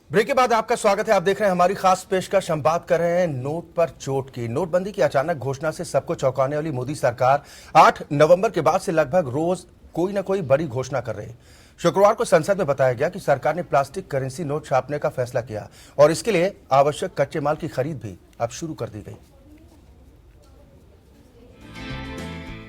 Break के बाद आपका स्वागत है। आप देख रहे हैं हमारी खास पेशकश। हम बात कर रहे हैं नोट पर चोट की। नोटबंदी की अचानक घोषणा से सबको चौंकाने वाली मोदी सरकार 8 नवंबर के बाद से लगभग रोज कोई ना कोई बड़ी घोषणा कर रही है। शुक्रवार को संसद में बताया गया कि सरकार ने प्लास्टिक करेंसी नोट छापने का फैसला किया और इसके लिए आवश्यक कच्चे माल की खरीद भी अब शुरू कर दी गई।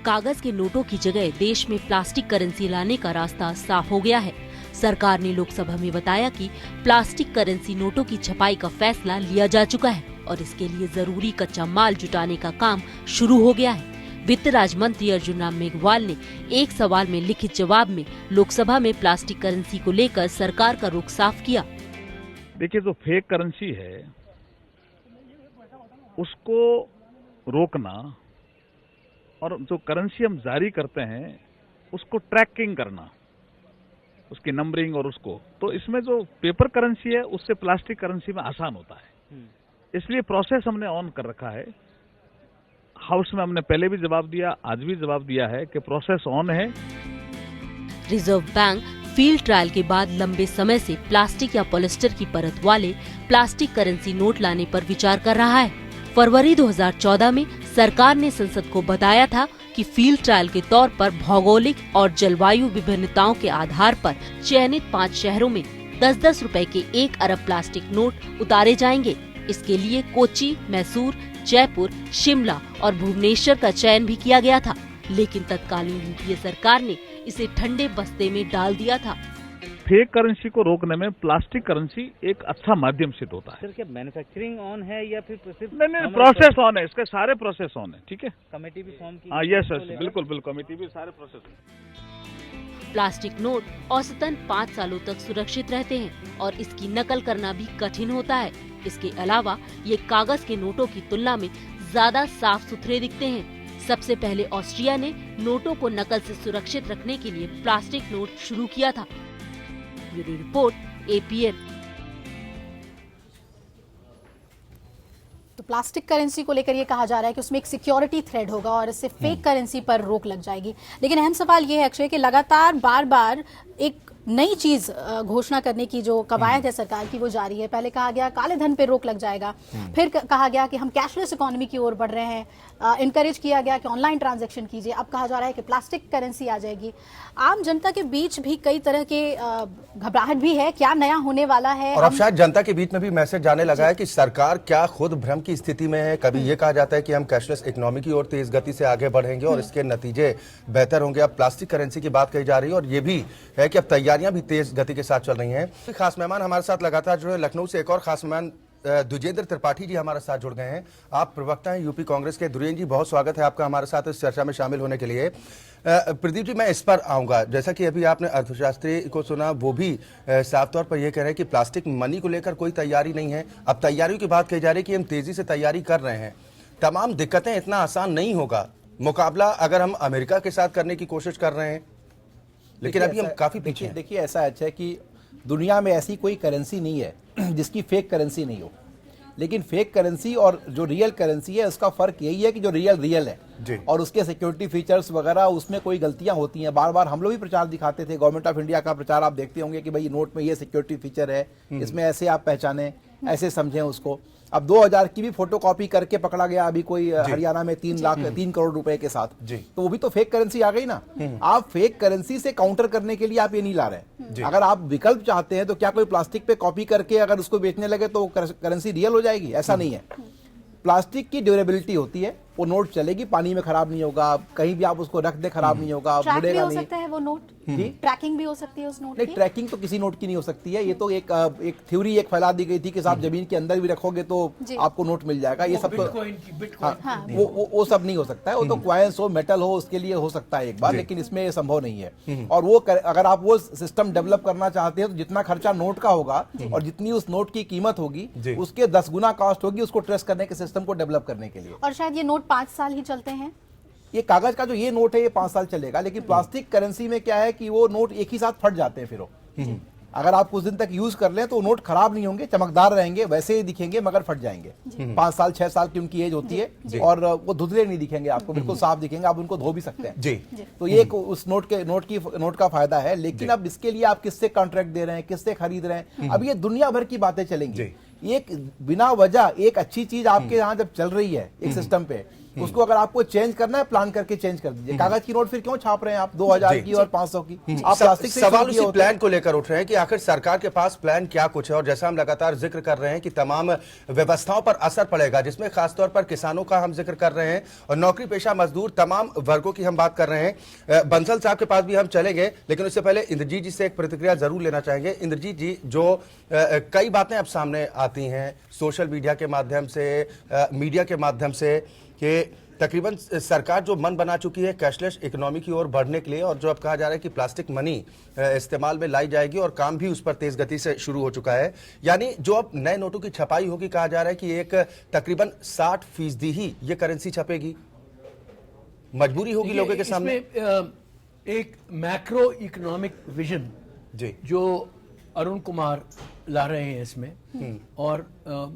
कागज के नोटों की जगह देश में प्लास्टिक करेंसी लाने का रास्ता साफ हो गया है। सरकार ने लोकसभा में बताया कि प्लास्टिक करेंसी नोटों की छपाई का फैसला लिया जा चुका है और इसके लिए जरूरी कच्चा माल जुटाने का काम शुरू हो गया है। वित्त राज्य मंत्री अर्जुन राम मेघवाल ने एक सवाल में लिखित जवाब में लोकसभा में प्लास्टिक करेंसी को लेकर सरकार का रुख साफ किया। देखिए, जो फेक करेंसी है उसको रोकना और जो करेंसी हम जारी करते हैं उसको ट्रैकिंग करना, उसकी नंबरिंग और उसको, तो इसमें जो पेपर करेंसी है उससे प्लास्टिक करेंसी में आसान होता है। इसलिए प्रोसेस हमने ऑन कर रखा है। हाउस में हमने पहले भी जवाब दिया, आज भी जवाब दिया है कि प्रोसेस ऑन है। रिजर्व बैंक फील्ड ट्रायल के बाद लंबे समय से प्लास्टिक या पॉलिस्टर की परत वाले प्लास्टिक करेंसी नोट लाने पर विचार कर रहा है। फरवरी 2014 में सरकार ने संसद को बताया था कि फील्ड ट्रायल के तौर पर भौगोलिक और जलवायु विभिन्नताओं के आधार पर चयनित 5 शहरों में 10-10 रुपए के 1 अरब प्लास्टिक नोट उतारे जाएंगे। इसके लिए कोच्चि, मैसूर, जयपुर, शिमला और भुवनेश्वर का चयन भी किया गया था, लेकिन तत्कालीन यूपीए सरकार ने इसे ठंडे बस्ते में डाल दिया था। फेक करेंसी को रोकने में प्लास्टिक करेंसी एक अच्छा माध्यम सिद्ध होता है। सर, क्या मैन्युफैक्चरिंग ऑन है या फिर सिर्फ नहीं, प्रोसेस ऑन है, इसके सारे प्रोसेस ऑन है। ठीक है, कमेटी भी फॉर्म की? हाँ, यस, बिल्कुल बिल्कुल, कमेटी भी सारे प्रोसेस। प्लास्टिक नोट औसतन 5 सालों तक सुरक्षित रहते हैं और इसकी नकल करना भी कठिन होता है। इसके अलावा ये कागज के नोटों की तुलना में ज्यादा साफ सुथरे दिखते हैं। सबसे पहले ऑस्ट्रिया ने नोटों को नकल से सुरक्षित रखने के लिए प्लास्टिक नोट शुरू किया था। Bureau report, APN। तो प्लास्टिक करेंसी को लेकर ये कहा जा रहा है कि उसमें एक सिक्योरिटी थ्रेड होगा और इससे फेक करेंसी पर रोक लग जाएगी। लेकिन अहम सवाल ये है अक्षय कि लगातार बार बार एक नई चीज घोषणा करने की जो कवायद है सरकार की वो जारी है। पहले कहा गया काले धन पे रोक लग जाएगा, फिर कहा गया कि हम कैशलेस इकोनॉमी की ओर बढ़ रहे हैं, इनकरेज किया गया कि ऑनलाइन ट्रांजैक्शन कीजिए। अब कहा जा रहा है कि प्लास्टिक करेंसी आ जाएगी। आम जनता के बीच भी कई तरह के घबराहट भी है, क्या नया होने वाला है। और अब शायद जनता के बीच में भी मैसेज जाने लगा है कि सरकार क्या खुद भ्रम की स्थिति में है। कभी ये कहा जाता है कि हम कैशलेस इकोनॉमी की ओर तेज गति से आगे बढ़ेंगे और इसके नतीजे बेहतर होंगे। अब प्लास्टिक करेंसी की बात कही जा रही है और ये भी है कि अब तैयारियां भी तेज गति के साथ चल रही हैं। खास मेहमान हमारे साथ लगातार जुड़े। लखनऊ से एक और खास मेहमान द्विजेंद्र त्रिपाठी जी हमारे साथ जुड़ गए हैं। आप प्रवक्ता हैं यूपी कांग्रेस के। दुर्येन जी, बहुत स्वागत है आपका हमारे साथ इस चर्चा में शामिल होने के लिए। प्रदीप जी, मैं इस पर आऊंगा। जैसा कि अभी आपने अर्थशास्त्री को सुना, वो भी साफ तौर पर यह कह रहे हैं कि प्लास्टिक मनी को लेकर कोई तैयारी नहीं है। अब तैयारियों की बात कही जा रही है कि हम तेजी से तैयारी कर रहे हैं। तमाम दिक्कतें, इतना आसान नहीं होगा मुकाबला अगर हम अमेरिका के साथ करने की कोशिश कर रहे हैं, लेकिन अभी हम काफी पीछे हैं। देखिए, ऐसा है कि दुनिया में ऐसी कोई करेंसी नहीं है जिसकी फेक करेंसी नहीं हो। लेकिन फेक करेंसी और जो रियल करेंसी है उसका फर्क यही है कि जो रियल है और उसके सिक्योरिटी फीचर्स वगैरह उसमें कोई गलतियां होती हैं। बार बार हम लोग भी प्रचार दिखाते थे, गवर्नमेंट ऑफ इंडिया का प्रचार आप देखते होंगे कि भाई नोट में ये सिक्योरिटी फीचर है, इसमें ऐसे आप पहचाने, ऐसे समझें उसको। अब 2000 की भी फोटो कॉपी करके पकड़ा गया अभी कोई हरियाणा में 3 करोड़ रुपए के साथ, तो वो भी तो फेक करेंसी आ गई ना। आप फेक करेंसी से काउंटर करने के लिए आप ये नहीं ला रहे। अगर आप विकल्प चाहते हैं तो क्या कोई प्लास्टिक पे कॉपी करके अगर उसको बेचने लगे तो करेंसी रियल हो जाएगी? ऐसा नहीं है। प्लास्टिक की ड्यूरेबिलिटी होती है, वो नोट चलेगी, पानी में खराब नहीं होगा, कहीं भी आप उसको रख दे खराब नहीं होगा, मुड़ेगा नहीं। सकता है वो नोट, ट्रैकिंग भी हो सकती है उस नोट की? नहीं, ट्रैकिंग तो किसी नोट की नहीं हो सकती है। ये तो एक थ्योरी एक फैला दी गई थी कि आप जमीन के अंदर भी रखोगे तो आपको नोट मिल जाएगा। ये सब वो सब नहीं हो सकता है। वो तो क्वाइंस हो, मेटल हो, उसके लिए हो सकता है एक बार, लेकिन इसमें ये संभव नहीं है। और वो अगर आप वो सिस्टम डेवलप करना चाहते हैं तो जितना खर्चा नोट का होगा और जितनी उस नोट की कीमत होगी उसके 10 गुना कॉस्ट होगी उसको ट्रेस करने के सिस्टम को डेवलप करने के लिए। और शायद ये नोट 5 साल ही चलते हैं। ये कागज का जो ये नोट है ये 5 साल चलेगा, लेकिन प्लास्टिक करेंसी में क्या है कि वो नोट एक ही साथ फट जाते हैं। फिर अगर आप कुछ दिन तक यूज कर लें तो वो नोट खराब नहीं होंगे, चमकदार रहेंगे, वैसे ही दिखेंगे मगर फट जाएंगे। 5 साल 6 साल की उनकी एज होती है और वो धुंधले नहीं दिखेंगे, आपको बिल्कुल साफ दिखेंगे, आप उनको धो भी सकते हैं। जी तो ये एक उस नोट का फायदा है। लेकिन अब इसके लिए आप किससे कॉन्ट्रैक्ट दे रहे हैं, किससे खरीद रहे हैं, अब ये दुनिया भर की बातें चलेंगी। एक बिना वजह एक अच्छी चीज आपके यहाँ जब चल रही है एक सिस्टम पे, उसको अगर आपको चेंज करना है, प्लान करके चेंज कर दीजिए। कागज की नोट फिर क्यों छाप रहे हैं आप 2000 की और 500 की? आप प्लास्टिक से सवाल उसी प्लान को लेकर उठ रहे हैं कि आखिर सरकार के पास प्लान क्या कुछ है, और जैसा हम लगातार जिक्र कर रहे हैं कि तमाम व्यवस्थाओं पर असर पड़ेगा, जिसमें खासतौर पर किसानों का हम जिक्र कर रहे हैं और नौकरी पेशा मजदूर तमाम वर्गों की हम बात कर रहे हैं। बंसल साहब के पास भी हम चलेंगे, लेकिन उससे पहले इंद्रजीत जी से एक प्रतिक्रिया जरूर लेना चाहेंगे। इंद्रजीत जी, जो कई बातें अब सामने आती हैं सोशल मीडिया के माध्यम से, मीडिया के माध्यम से, कि तकरीबन सरकार जो मन बना चुकी है कैशलेस इकोनॉमी की ओर बढ़ने के लिए, और जो अब कहा जा रहा है कि प्लास्टिक मनी इस्तेमाल में लाई जाएगी और काम भी उस पर तेज गति से शुरू हो चुका है। यानी जो अब नए नोटों की छपाई होगी, कहा जा रहा है कि एक तकरीबन 60% ही ये करेंसी छपेगी। मजबूरी होगी लोगों के सामने। एक मैक्रो इकोनॉमिक विजन जी जो अरुण कुमार ला रहे हैं इसमें, और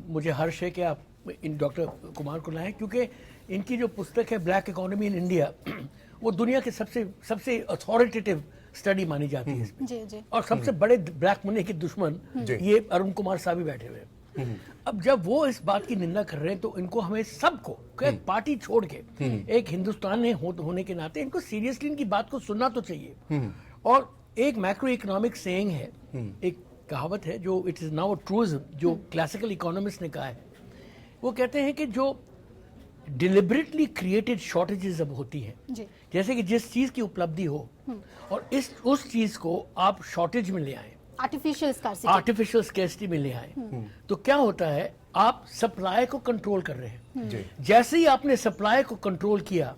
मुझे हर्ष है कि आप इन डॉक्टर कुमार को लाए, क्योंकि इनकी जो पुस्तक है ब्लैक इकोनॉमी इन इंडिया, वो दुनिया के सबसे अथॉरिटेटिव स्टडी मानी जाती है इसमें। जी। और सबसे बड़े ब्लैक मनी के दुश्मन ये अरुण कुमार साहब ही बैठे हुए हैं। अब जब वो इस बात की निंदा कर रहे हैं तो इनको हमें सबको पार्टी छोड़ के एक हिंदुस्तान में होने के नाते इनको सीरियसली इनकी बात को सुनना तो चाहिए। और एक मैक्रो इकोनॉमिक सेइंग है, एक कहावत है जो इट इज नाउ ट्रूइज्म, जो क्लासिकल इकोनॉमिस्ट ने कहा है। वो कहते हैं कि जो डिलिबरेटली क्रिएटेड शॉर्टेजेस अब होती हैं, जैसे कि जिस चीज की उपलब्धि हो और उस चीज को आप शॉर्टेज में ले आए, आर्टिफिशियल स्कैर्सिटी में ले आए, तो क्या होता है, आप सप्लाई को कंट्रोल कर रहे हैं। जैसे ही आपने सप्लाई को कंट्रोल किया,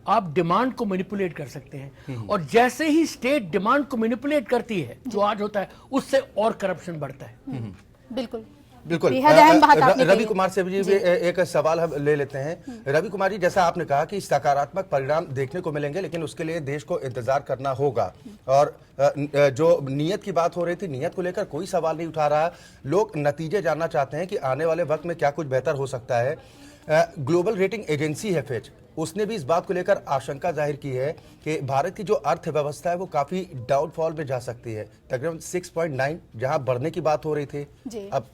आप डिमांड को मैनिपुलेट कर सकते हैं, और जैसे ही स्टेट डिमांड को मैनिपुलेट करती है, जो आज होता है, उससे और करप्शन बढ़ता है। बिल्कुल। रवि कुमार से भी एक सवाल हम ले लेते हैं। रवि कुमार जी, जैसा आपने कहा कि सकारात्मक परिणाम देखने को मिलेंगे, लेकिन उसके लिए देश को इंतजार करना होगा, और जो नियत की बात हो रही थी, नियत को लेकर कोई सवाल नहीं उठा रहा। लोग नतीजे जानना चाहते हैं कि आने वाले वक्त में क्या कुछ बेहतर हो सकता है। ग्लोबल रेटिंग एजेंसी है फिच, उसने भी इस बात को लेकर आशंका जाहिर की है कि भारत की जो अर्थव्यवस्था है वो काफी डाउनफॉल में जा सकती है। तकरीबन 6.9 जहां बढ़ने की बात हो रही थी, अब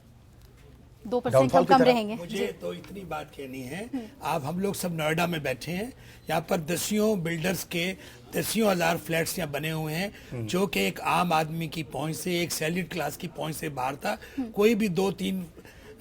2% कम रहेंगे। मुझे तो इतनी बात कहनी है, हम लोग सब नोएडा में बैठे हैं, यहाँ पर दसियों बिल्डर्स के 10,000 फ्लैट्स यहाँ बने हुए हैं, जो कि एक आम आदमी की पहुंच से, एक सैलरीड क्लास की पहुंच से बाहर था। कोई भी 2-3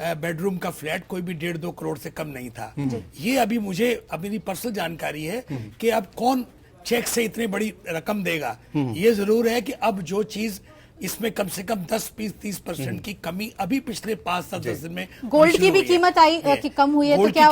बेडरूम का फ्लैट कोई भी 1.5-2 करोड़ से कम नहीं था। ये अभी मुझे मेरी पर्सनल जानकारी है कि अब कौन चेक से इतनी बड़ी रकम देगा। ये जरूर है कि अब जो चीज इसमें कम से कम 10-30% की कमी अभी पिछले 5-7 दिन में। गोल्ड की भी कीमत आई कि कम हुई है, तो क्या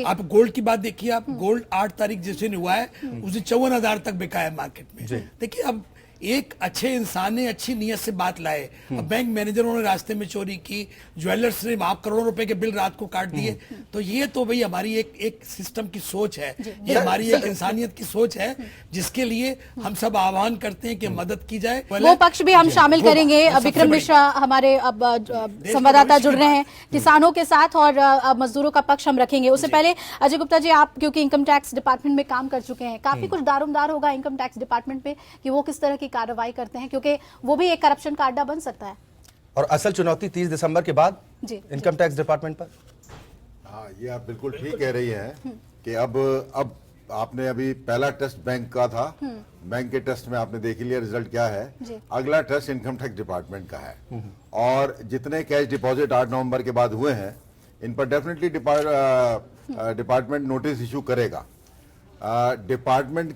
आप गोल्ड की बात देखिए, आप गोल्ड 8 तारीख जिस दिन हुआ है उस दिन 54,000 तक बिका है मार्केट में। देखिए, अब एक अच्छे इंसान ने अच्छी नीयत से बात लाए, अब बैंक मैनेजरों ने रास्ते में चोरी की, ज्वेलर्स ने आप करोड़ों रुपए के बिल रात को काट दिए, तो ये तो भाई हमारी एक सिस्टम की सोच है, ये हमारी एक इंसानियत की सोच है, जिसके लिए हम सब आह्वान करते हैं कि मदद की जाए। वो पक्ष भी हम शामिल करेंगे। विक्रम मिश्रा हमारे अब संवाददाता जुड़ रहे हैं किसानों के साथ, और मजदूरों का पक्ष हम रखेंगे। उससे पहले अजय गुप्ता जी, आप क्योंकि इनकम टैक्स डिपार्टमेंट में काम कर चुके हैं, काफी कुछ दारोमदार होगा इनकम टैक्स डिपार्टमेंट पे कि वो किस तरह की कार्रवाई करते हैं, क्योंकि वो भी एक करप्शन का अड्डा बन सकता है। और असल चुनौती 30 दिसंबर के बाद इनकम टैक्स डिपार्टमेंट पर। हाँ, ये आप बिल्कुल ठीक कह रही हैं कि अब आपने अभी पहला टेस्ट बैंक का था, बैंक के टेस्ट में आपने देख लिया रिजल्ट क्या है। अगला टेस्ट इनकम टैक्स डिपार्टमेंट का है, और जितने कैश डिपॉजिट 8 नवंबर के बाद हुए हैं, इन पर डेफिनेटली डिपार्टमेंट नोटिस इशू करेगा। डिपार्टमेंट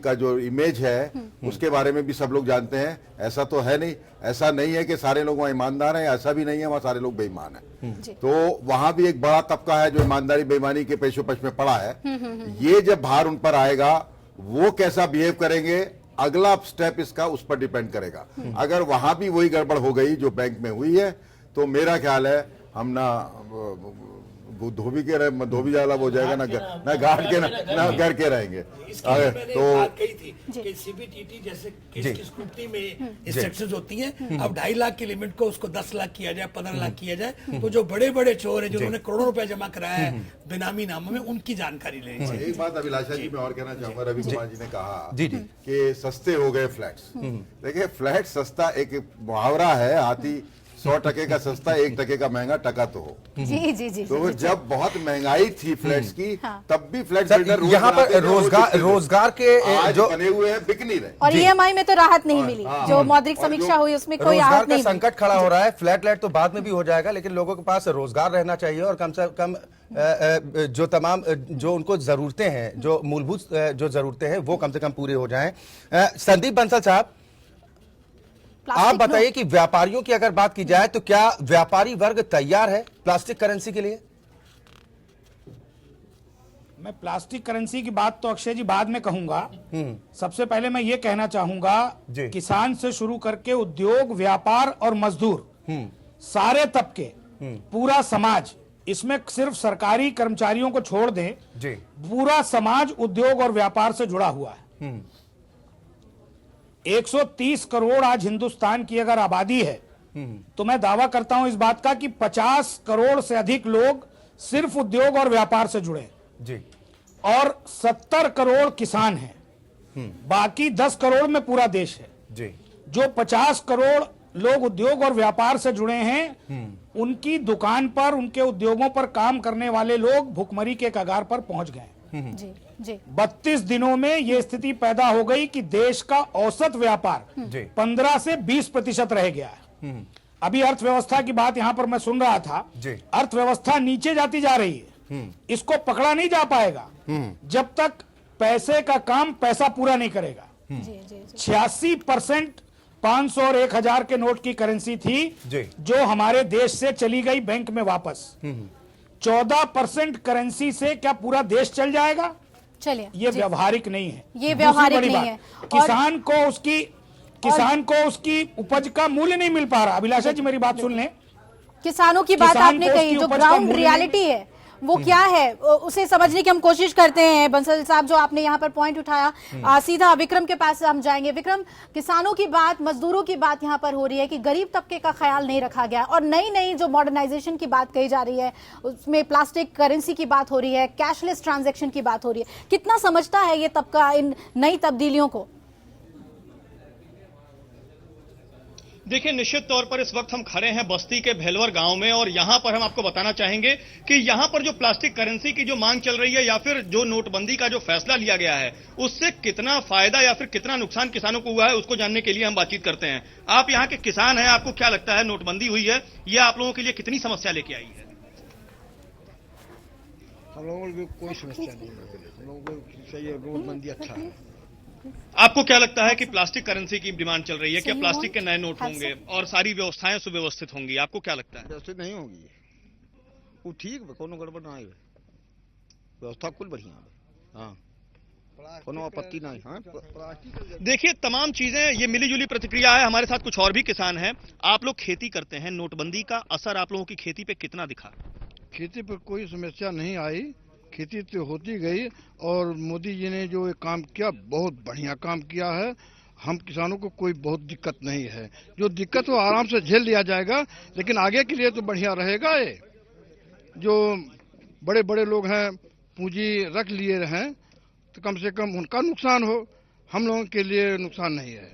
का जो इमेज है उसके बारे में भी सब लोग जानते हैं। ऐसा तो है नहीं, ऐसा नहीं है कि सारे लोग वहाँ ईमानदार हैं, ऐसा भी नहीं है वहाँ सारे लोग बेईमान हैं। तो वहाँ भी एक बड़ा तबका है जो ईमानदारी बेईमानी के पेशोपश में पड़ा है। ये जब भार उन पर आएगा, वो कैसा बिहेव करेंगे, अगला स्टेप इसका उस पर डिपेंड करेगा। अगर वहां भी वही गड़बड़ हो गई जो बैंक में हुई है, तो मेरा ख्याल है हम ना धोबी जाला हो जाएगा, ना गार्ड के ना घर के रहेंगे। इसके लिए मैंने तो बात कही थी कि सीबीटीटी जैसे केस की स्क्रूटनी में इंस्ट्रक्शंस होती हैं, अब 2.5 लाख की लिमिट को उसको 10 लाख किया जाए, 15 लाख किया जाए, तो जो बड़े बड़े चोर हैं जिन्होंने करोड़ों रुपए जमा कराया है बेनामी नामों में, उनकी जानकारी लेनी चाहिए। एक बात अभिलाषा जी मैं और कहना चाहूंगा, रवि कुमार जी ने कहा कि सस्ते हो गए फ्लैट्स। देखिए फ्लैट सस्ता एक मुहावरा है, हाथी 100% का सस्ता 1% का महंगा, टका तो हो। जी जी जी तो जब बहुत महंगाई थी फ्लैट्स की, तब भी फ्लैट सर, बिल्डर यहाँ पर रोजगार के आज जो बने हुए हैं बिक नहीं रहे। और ईएमआई में तो राहत नहीं मिली, जो मौद्रिक समीक्षा हुई उसमें कोई रोजगार राहत का नहीं मिली। संकट खड़ा हो रहा है। फ्लैट तो बाद में भी हो जाएगा, लेकिन लोगों के पास रोजगार रहना चाहिए और कम से कम जो तमाम जो उनको जरूरतें हैं, जो मूलभूत जो जरूरतें हैं वो कम से कम पूरे हो जाएं। संदीप बंसल साहब, आप बताइए कि व्यापारियों की अगर बात की जाए तो क्या व्यापारी वर्ग तैयार है प्लास्टिक करेंसी के लिए? मैं प्लास्टिक करेंसी की बात तो अक्षय जी बाद में कहूंगा। सबसे पहले मैं ये कहना चाहूंगा, किसान से शुरू करके उद्योग, व्यापार और मजदूर, सारे तबके, पूरा समाज, इसमें सिर्फ सरकारी कर्मचारियों को छोड़ दें, पूरा समाज उद्योग और व्यापार से जुड़ा हुआ है। 130 करोड़ आज हिंदुस्तान की अगर आबादी है तो मैं दावा करता हूं इस बात का कि 50 करोड़ से अधिक लोग सिर्फ उद्योग और व्यापार से जुड़े जी, और 70 करोड़ किसान हैं। बाकी 10 करोड़ में पूरा देश है जी। जो 50 करोड़ लोग उद्योग और व्यापार से जुड़े हैं, उनकी दुकान पर, उनके उद्योगों पर काम करने वाले लोग भुखमरी के कगार पर पहुंच गए। जी जी 32 दिनों में यह स्थिति पैदा हो गई कि देश का औसत व्यापार 15 से 20% रह गया है। अभी अर्थव्यवस्था की बात यहां पर मैं सुन रहा था, अर्थव्यवस्था नीचे जाती जा रही है। इसको पकड़ा नहीं जा पाएगा जब तक पैसे का काम पैसा पूरा नहीं करेगा। 86% 500 और 1000 के नोट की करेंसी थी जो हमारे देश से चली गई बैंक में वापस। 14% करेंसी से क्या पूरा देश चल जाएगा? चलिए, ये व्यावहारिक नहीं है। ये व्यावहारिक नहीं है। किसान को उसकी उपज का मूल्य नहीं मिल पा रहा। अभिलाषा जी मेरी बात सुन लें। किसानों की बात आपने कही, जो ग्राउंड रियलिटी है वो क्या है, उसे समझने की हम कोशिश करते हैं। बंसल साहब, जो आपने यहाँ पर पॉइंट उठाया, सीधा विक्रम के पास हम जाएंगे। विक्रम, किसानों की बात, मजदूरों की बात यहाँ पर हो रही है कि गरीब तबके का ख्याल नहीं रखा गया, और नई नई जो मॉडर्नाइजेशन की बात कही जा रही है, उसमें प्लास्टिक करेंसी की बात हो रही है, कैशलेस ट्रांजेक्शन की बात हो रही है। कितना समझता है ये तबका इन नई तब्दीलियों को? देखिए, निश्चित तौर पर इस वक्त हम खड़े हैं बस्ती के भेलवर गांव में, और यहां पर हम आपको बताना चाहेंगे कि यहां पर जो प्लास्टिक करेंसी की जो मांग चल रही है, या फिर जो नोटबंदी का जो फैसला लिया गया है, उससे कितना फायदा या फिर कितना नुकसान किसानों को हुआ है, उसको जानने के लिए हम बातचीत करते हैं। आप यहाँ के किसान हैं, आपको क्या लगता है, नोटबंदी हुई है, यह आप लोगों के लिए कितनी समस्या लेके आई है? हम लोगों को कोई समस्या नहीं है, हम लोगों को सही है, नोटबंदी अच्छा है। आपको क्या लगता है कि प्लास्टिक करेंसी की डिमांड चल रही है, क्या प्लास्टिक के नए नोट होंगे और सारी व्यवस्थाएं सुव्यवस्थित होंगी? आपको क्या लगता है? व्यवस्थित नहीं होगी, वो ठीक है, कोनो गड़बड़ ना है, व्यवस्था कुल बढ़िया है। हाँ, कोनो आपत्ति नहीं। हाँ, देखिए, तमाम चीजें, ये मिलीजुली प्रतिक्रिया है। हमारे साथ कुछ और भी किसान हैं। आप लोग खेती करते हैं, नोटबंदी का असर आप लोगों की खेती पे कितना दिखा? खेती पर कोई समस्या नहीं आई, खेती तो होती गई, और मोदी जी ने जो काम किया बहुत बढ़िया काम किया है। हम किसानों को कोई बहुत दिक्कत नहीं है, जो दिक्कत हो आराम से झेल लिया जाएगा, लेकिन आगे के लिए तो बढ़िया रहेगा। ये जो बड़े बड़े लोग हैं, पूंजी रख लिए हैं, तो कम से कम उनका नुकसान हो, हम लोगों के लिए नुकसान नहीं है।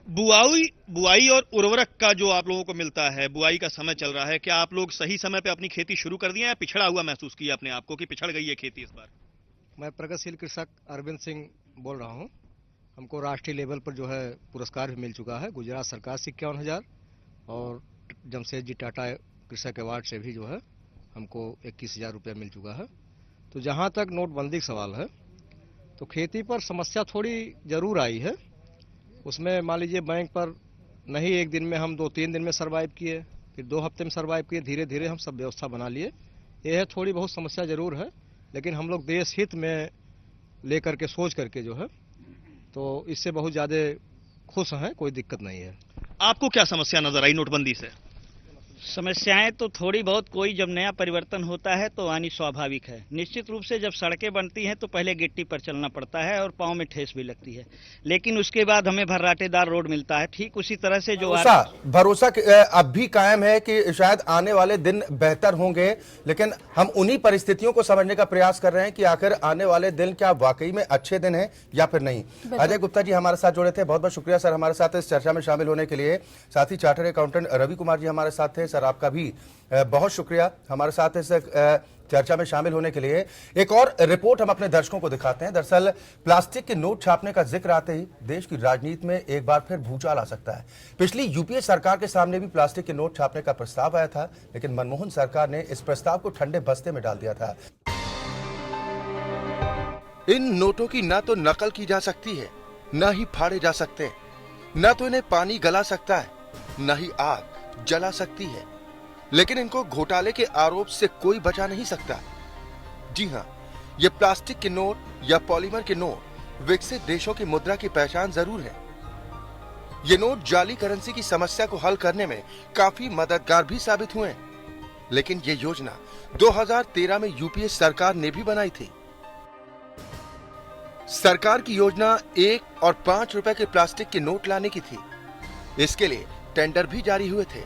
बुआई और उर्वरक का जो आप लोगों को मिलता है, बुआई का समय चल रहा है, क्या आप लोग सही समय पे अपनी खेती शुरू कर दिए हैं, पिछड़ा हुआ महसूस किया अपने आप को कि पिछड़ गई है खेती इस बार? मैं प्रगतिशील कृषक अरविंद सिंह बोल रहा हूं। हमको राष्ट्रीय लेवल पर जो है पुरस्कार भी मिल चुका है, गुजरात सरकार से 51,000, और जमशेद जी टाटा कृषक अवार्ड से भी जो है हमको 21,000 रुपया मिल चुका है। तो जहां तक नोटबंदी का सवाल है, तो खेती पर समस्या थोड़ी जरूर आई है। उसमें मान लीजिए बैंक पर नहीं एक दिन में, हम 2-3 दिन में सर्वाइव किए, फिर 2 हफ्ते में सर्वाइव किए, धीरे धीरे हम सब व्यवस्था बना लिए। यह है, थोड़ी बहुत समस्या जरूर है, लेकिन हम लोग देश हित में लेकर के सोच करके जो है, तो इससे बहुत ज़्यादा खुश हैं, कोई दिक्कत नहीं है। आपको क्या समस्या नजर आई नोटबंदी से? समस्याएं तो थोड़ी बहुत, कोई जब नया परिवर्तन होता है तो आनी स्वाभाविक है। निश्चित रूप से जब सड़कें बनती हैं तो पहले गिट्टी पर चलना पड़ता है और पांव में ठेस भी लगती है, लेकिन उसके बाद हमें भर्राटेदार रोड मिलता है। ठीक उसी तरह से जो भरोसा अब भी कायम है कि शायद आने वाले दिन बेहतर होंगे, लेकिन हम उन्हीं परिस्थितियों को समझने का प्रयास कर रहे हैं कि आखिर आने वाले दिन क्या वाकई में अच्छे दिन हैं या फिर नहीं। अजय गुप्ता जी हमारे साथ जुड़े थे, बहुत बहुत शुक्रिया सर हमारे साथ इस चर्चा में शामिल होने के लिए। साथ ही चार्टर्ड अकाउंटेंट रवि कुमार जी हमारे साथ थे, सर आपका भी बहुत शुक्रिया हमारे साथ इस चर्चा में शामिल होने के लिए। एक और रिपोर्ट हम अपने दर्शकों को दिखाते हैं। दरअसल प्लास्टिक के नोट छापने का जिक्र आते ही देश की राजनीति में एक बार फिर भूचाल आ सकता है। पिछली यूपीए सरकार के सामने भी प्लास्टिक के नोट छापने का प्रस्ताव आया था, लेकिन मनमोहन सरकार ने इस प्रस्ताव को ठंडे बस्ते में डाल दिया था। इन नोटों की ना तो नकल की जा सकती है, ना ही फाड़े जा सकते हैं, ना तो इन्हें पानी गला सकता है, ना ही आग जला सकती है, लेकिन इनको घोटाले के आरोप से कोई बचा नहीं सकता। जी हां, ये प्लास्टिक के नोट या पॉलीमर के नोट विकसित देशों की मुद्रा की पहचान जरूर है। ये नोट जाली करेंसी की समस्या को हल करने में काफी मददगार भी साबित हुए, लेकिन ये योजना 2013 में यूपीए सरकार ने भी बनाई थी। सरकार की योजना 1 और 5 रुपए के प्लास्टिक के नोट लाने की थी। इसके लिए टेंडर भी जारी हुए थे,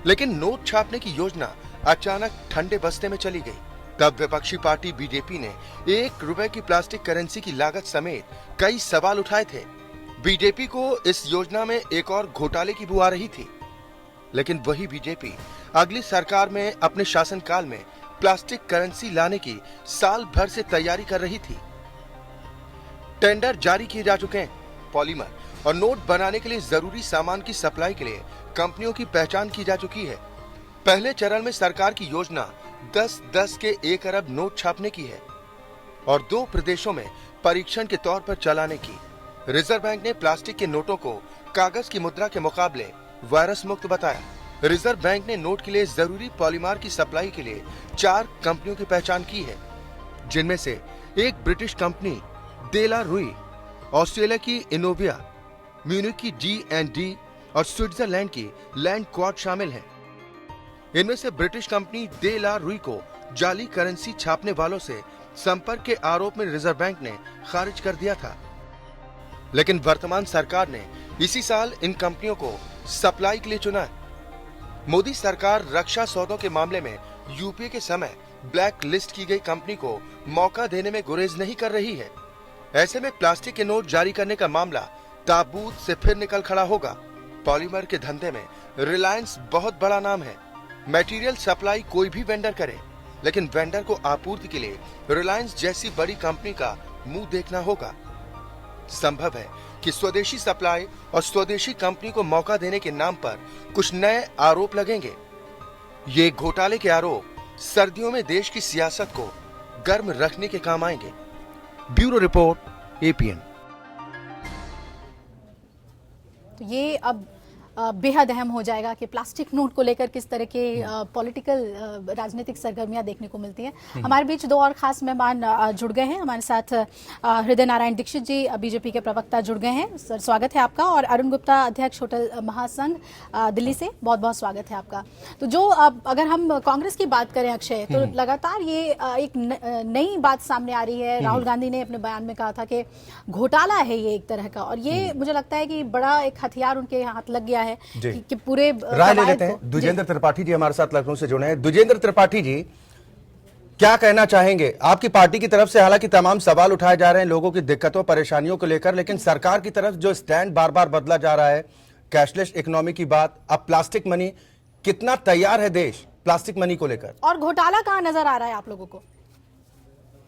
लेकिन नोट छापने की योजना अचानक ठंडे बस्ते में चली गई। तब विपक्षी पार्टी बीजेपी ने 1 रुपए की प्लास्टिक करेंसी की लागत समेत कई सवाल उठाए थे। बीजेपी को इस योजना में एक और घोटाले की बू आ रही थी, लेकिन वही बीजेपी अगली सरकार में अपने शासनकाल में प्लास्टिक करेंसी लाने की साल भर से तैयारी कर रही थी। टेंडर जारी किए जा चुके हैं। पॉलीमर और नोट बनाने के लिए जरूरी सामान की सप्लाई के लिए कंपनियों की पहचान की जा चुकी है। पहले चरण में सरकार की योजना 10-10 के 1 अरब नोट छापने की है और 2 प्रदेशों में परीक्षण के तौर पर चलाने की। रिजर्व बैंक ने प्लास्टिक के नोटों को कागज की मुद्रा के मुकाबले वायरस मुक्त बताया। रिजर्व बैंक ने नोट के लिए जरूरी पॉलीमर की सप्लाई के लिए 4 कंपनियों की पहचान की है, जिनमें से एक ब्रिटिश कंपनी डेला रुई, ऑस्ट्रेलिया की इनोविया, म्यूनिख की D&D और स्विट्जरलैंड की लैंड क्वाड शामिल हैं। इनमें से ब्रिटिश कंपनी डेला रुई को जाली करेंसी छापने वालों से संपर्क के आरोप में रिजर्व बैंक ने खारिज कर दिया था, लेकिन वर्तमान सरकार ने इसी साल इन कंपनियों को सप्लाई के लिए चुना है। मोदी सरकार रक्षा सौदों के मामले में यूपीए के समय ब्लैक लिस्ट की गई कंपनी को मौका देने में गुरेज नहीं कर रही है। ऐसे में प्लास्टिक के नोट जारी करने का मामला ताबूत से फिर निकल खड़ा होगा। पॉलीमर के धंधे में रिलायंस बहुत बड़ा नाम है। मटेरियल सप्लाई कोई भी वेंडर करे, लेकिन वेंडर को आपूर्ति के लिए रिलायंस जैसी बड़ी कंपनी का मुंह देखना होगा। संभव है कि स्वदेशी सप्लाई और स्वदेशी कंपनी को मौका देने के नाम पर कुछ नए आरोप लगेंगे। ये घोटाले के आरोप सर्दियों में देश की सियासत को गर्म रखने के काम आएंगे। Bureau report, APN। तो ये अब बेहद अहम हो जाएगा कि प्लास्टिक नोट को लेकर किस तरह के पॉलिटिकल राजनीतिक सरगर्मियां देखने को मिलती हैं। हमारे बीच 2 और खास मेहमान जुड़ गए हैं। हमारे साथ हृदय नारायण दीक्षित जी, बीजेपी के प्रवक्ता, जुड़ गए हैं। सर स्वागत है आपका। और अरुण गुप्ता, अध्यक्ष होटल महासंघ दिल्ली से, बहुत बहुत स्वागत है आपका। तो जो अगर हम कांग्रेस की बात करें अक्षय, तो लगातार ये एक नई बात सामने आ रही है। राहुल गांधी ने अपने बयान में कहा था कि घोटाला है ये एक तरह का, और ये मुझे लगता है कि बड़ा एक हथियार उनके हाथ लग गया है कि पूरे राय ले लेते हैं। द्विजेंद्र त्रिपाठी जी हमारे साथ लखनऊ से जुड़े हैं। द्विजेंद्र त्रिपाठी जी, क्या कहना चाहेंगे? आपकी पार्टी की तरफ से हालांकि तमाम सवाल उठाए जा रहे हैं लोगों की दिक्कतों परेशानियों को लेकर, लेकिन सरकार की तरफ जो स्टैंड बार बार बदला जा रहा है, कैशलेस इकोनॉमी की बात, अब प्लास्टिक मनी, कितना तैयार है देश प्लास्टिक मनी को लेकर? और घोटाला कहां नजर आ रहा है आप लोगों को?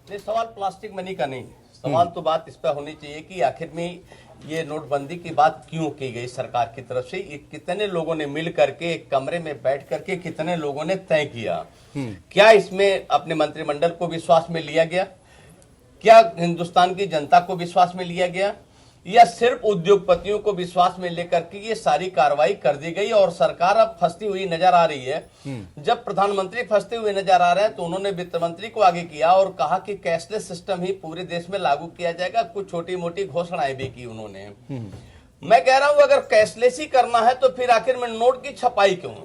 सवाल प्लास्टिक मनी का नहीं, सवाल तो बात इस पर होनी चाहिए कि आखिर में ये नोटबंदी की बात क्यों की गई सरकार की तरफ से। कितने लोगों ने मिल करके एक कमरे में बैठ करके कितने लोगों ने तय किया? क्या इसमें अपने मंत्रिमंडल को विश्वास में लिया गया? क्या हिंदुस्तान की जनता को विश्वास में लिया गया, या सिर्फ उद्योगपतियों को विश्वास में लेकर के ये सारी कार्रवाई कर दी गई? और सरकार अब फंसती हुई नजर आ रही है। जब प्रधानमंत्री फंसते हुए नजर आ रहे हैं तो उन्होंने वित्त मंत्री को आगे किया और कहा कि कैशलेस सिस्टम ही पूरे देश में लागू किया जाएगा। कुछ छोटी मोटी घोषणाएं भी की उन्होंने। मैं कह रहा हूं अगर कैशलेस ही करना है तो फिर आखिर में नोट की छपाई क्यों?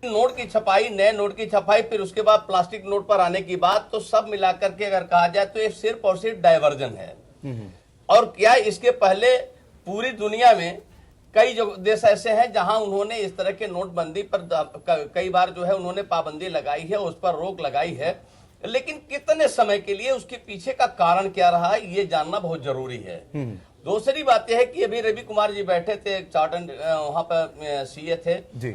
नोट की छपाई, नए नोट की छपाई, फिर उसके बाद प्लास्टिक नोट पर आने की बात, तो सब मिलाकर के अगर कहा जाए तो ये सिर्फ और सिर्फ डायवर्जन है। और क्या इसके पहले पूरी दुनिया में कई जो देश ऐसे हैं जहां उन्होंने इस तरह के नोटबंदी पर कई बार जो है उन्होंने पाबंदी लगाई है, उस पर रोक लगाई है, लेकिन कितने समय के लिए, उसके पीछे का कारण क्या रहा है, ये जानना बहुत जरूरी है। दूसरी बात यह है कि अभी रवि कुमार जी बैठे थे, चार्टर्ड वहां पर सीए थे,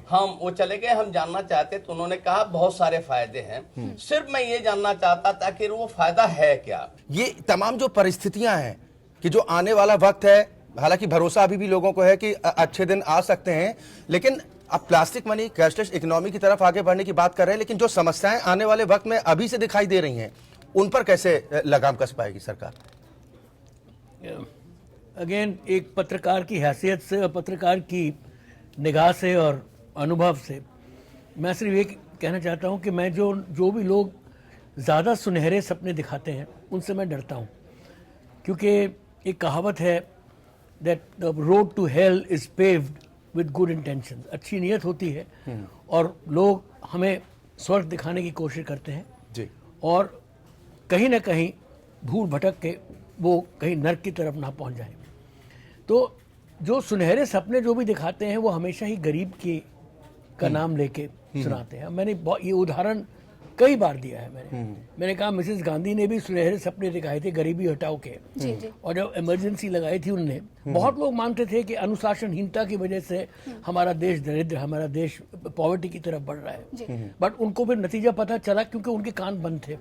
हम वो चले गए, हम जानना चाहते तो उन्होंने कहा बहुत सारे फायदे हैं। सिर्फ मैं ये जानना चाहता था कि वो फायदा है क्या। ये तमाम जो परिस्थितियां हैं कि जो आने वाला वक्त है, हालांकि भरोसा अभी भी लोगों को है कि अच्छे दिन आ सकते हैं, लेकिन अब प्लास्टिक मनी, कैशलेस इकोनॉमी की तरफ आगे बढ़ने की बात कर रहे हैं, लेकिन जो समस्याएं आने वाले वक्त में अभी से दिखाई दे रही हैं, उन पर कैसे लगाम कस पाएगी सरकार? अगेन एक पत्रकार की हैसियत से और पत्रकार की निगाह से और अनुभव से मैं सिर्फ ये कहना चाहता हूँ कि मैं जो भी लोग ज़्यादा सुनहरे सपने दिखाते हैं उनसे मैं डरता हूँ, क्योंकि एक कहावत है that the road to hell is paved with good intention. अच्छी नीयत होती है और लोग हमें स्वर्ग दिखाने की कोशिश करते हैं जी, और कहीं ना कहीं भूल भटक के वो कहीं नर्क की तरफ ना पहुंच जाए। तो जो सुनहरे सपने जो भी दिखाते हैं वो हमेशा ही गरीब का नाम लेके सुनाते हैं। मैंने ये उदाहरण कई बार दिया है। मैंने कहा मिसेस गांधी ने भी सुनहरे सपने दिखाए थे गरीबी हटाओ के, और जब इमरजेंसी लगाई थी उनने, बहुत लोग मानते थे कि अनुशासनहीनता की वजह से हमारा देश दरिद्र, हमारा देश पॉवर्टी की तरफ बढ़ रहा है, बट उनको फिर नतीजा पता चला क्योंकि उनके कान बंद थे।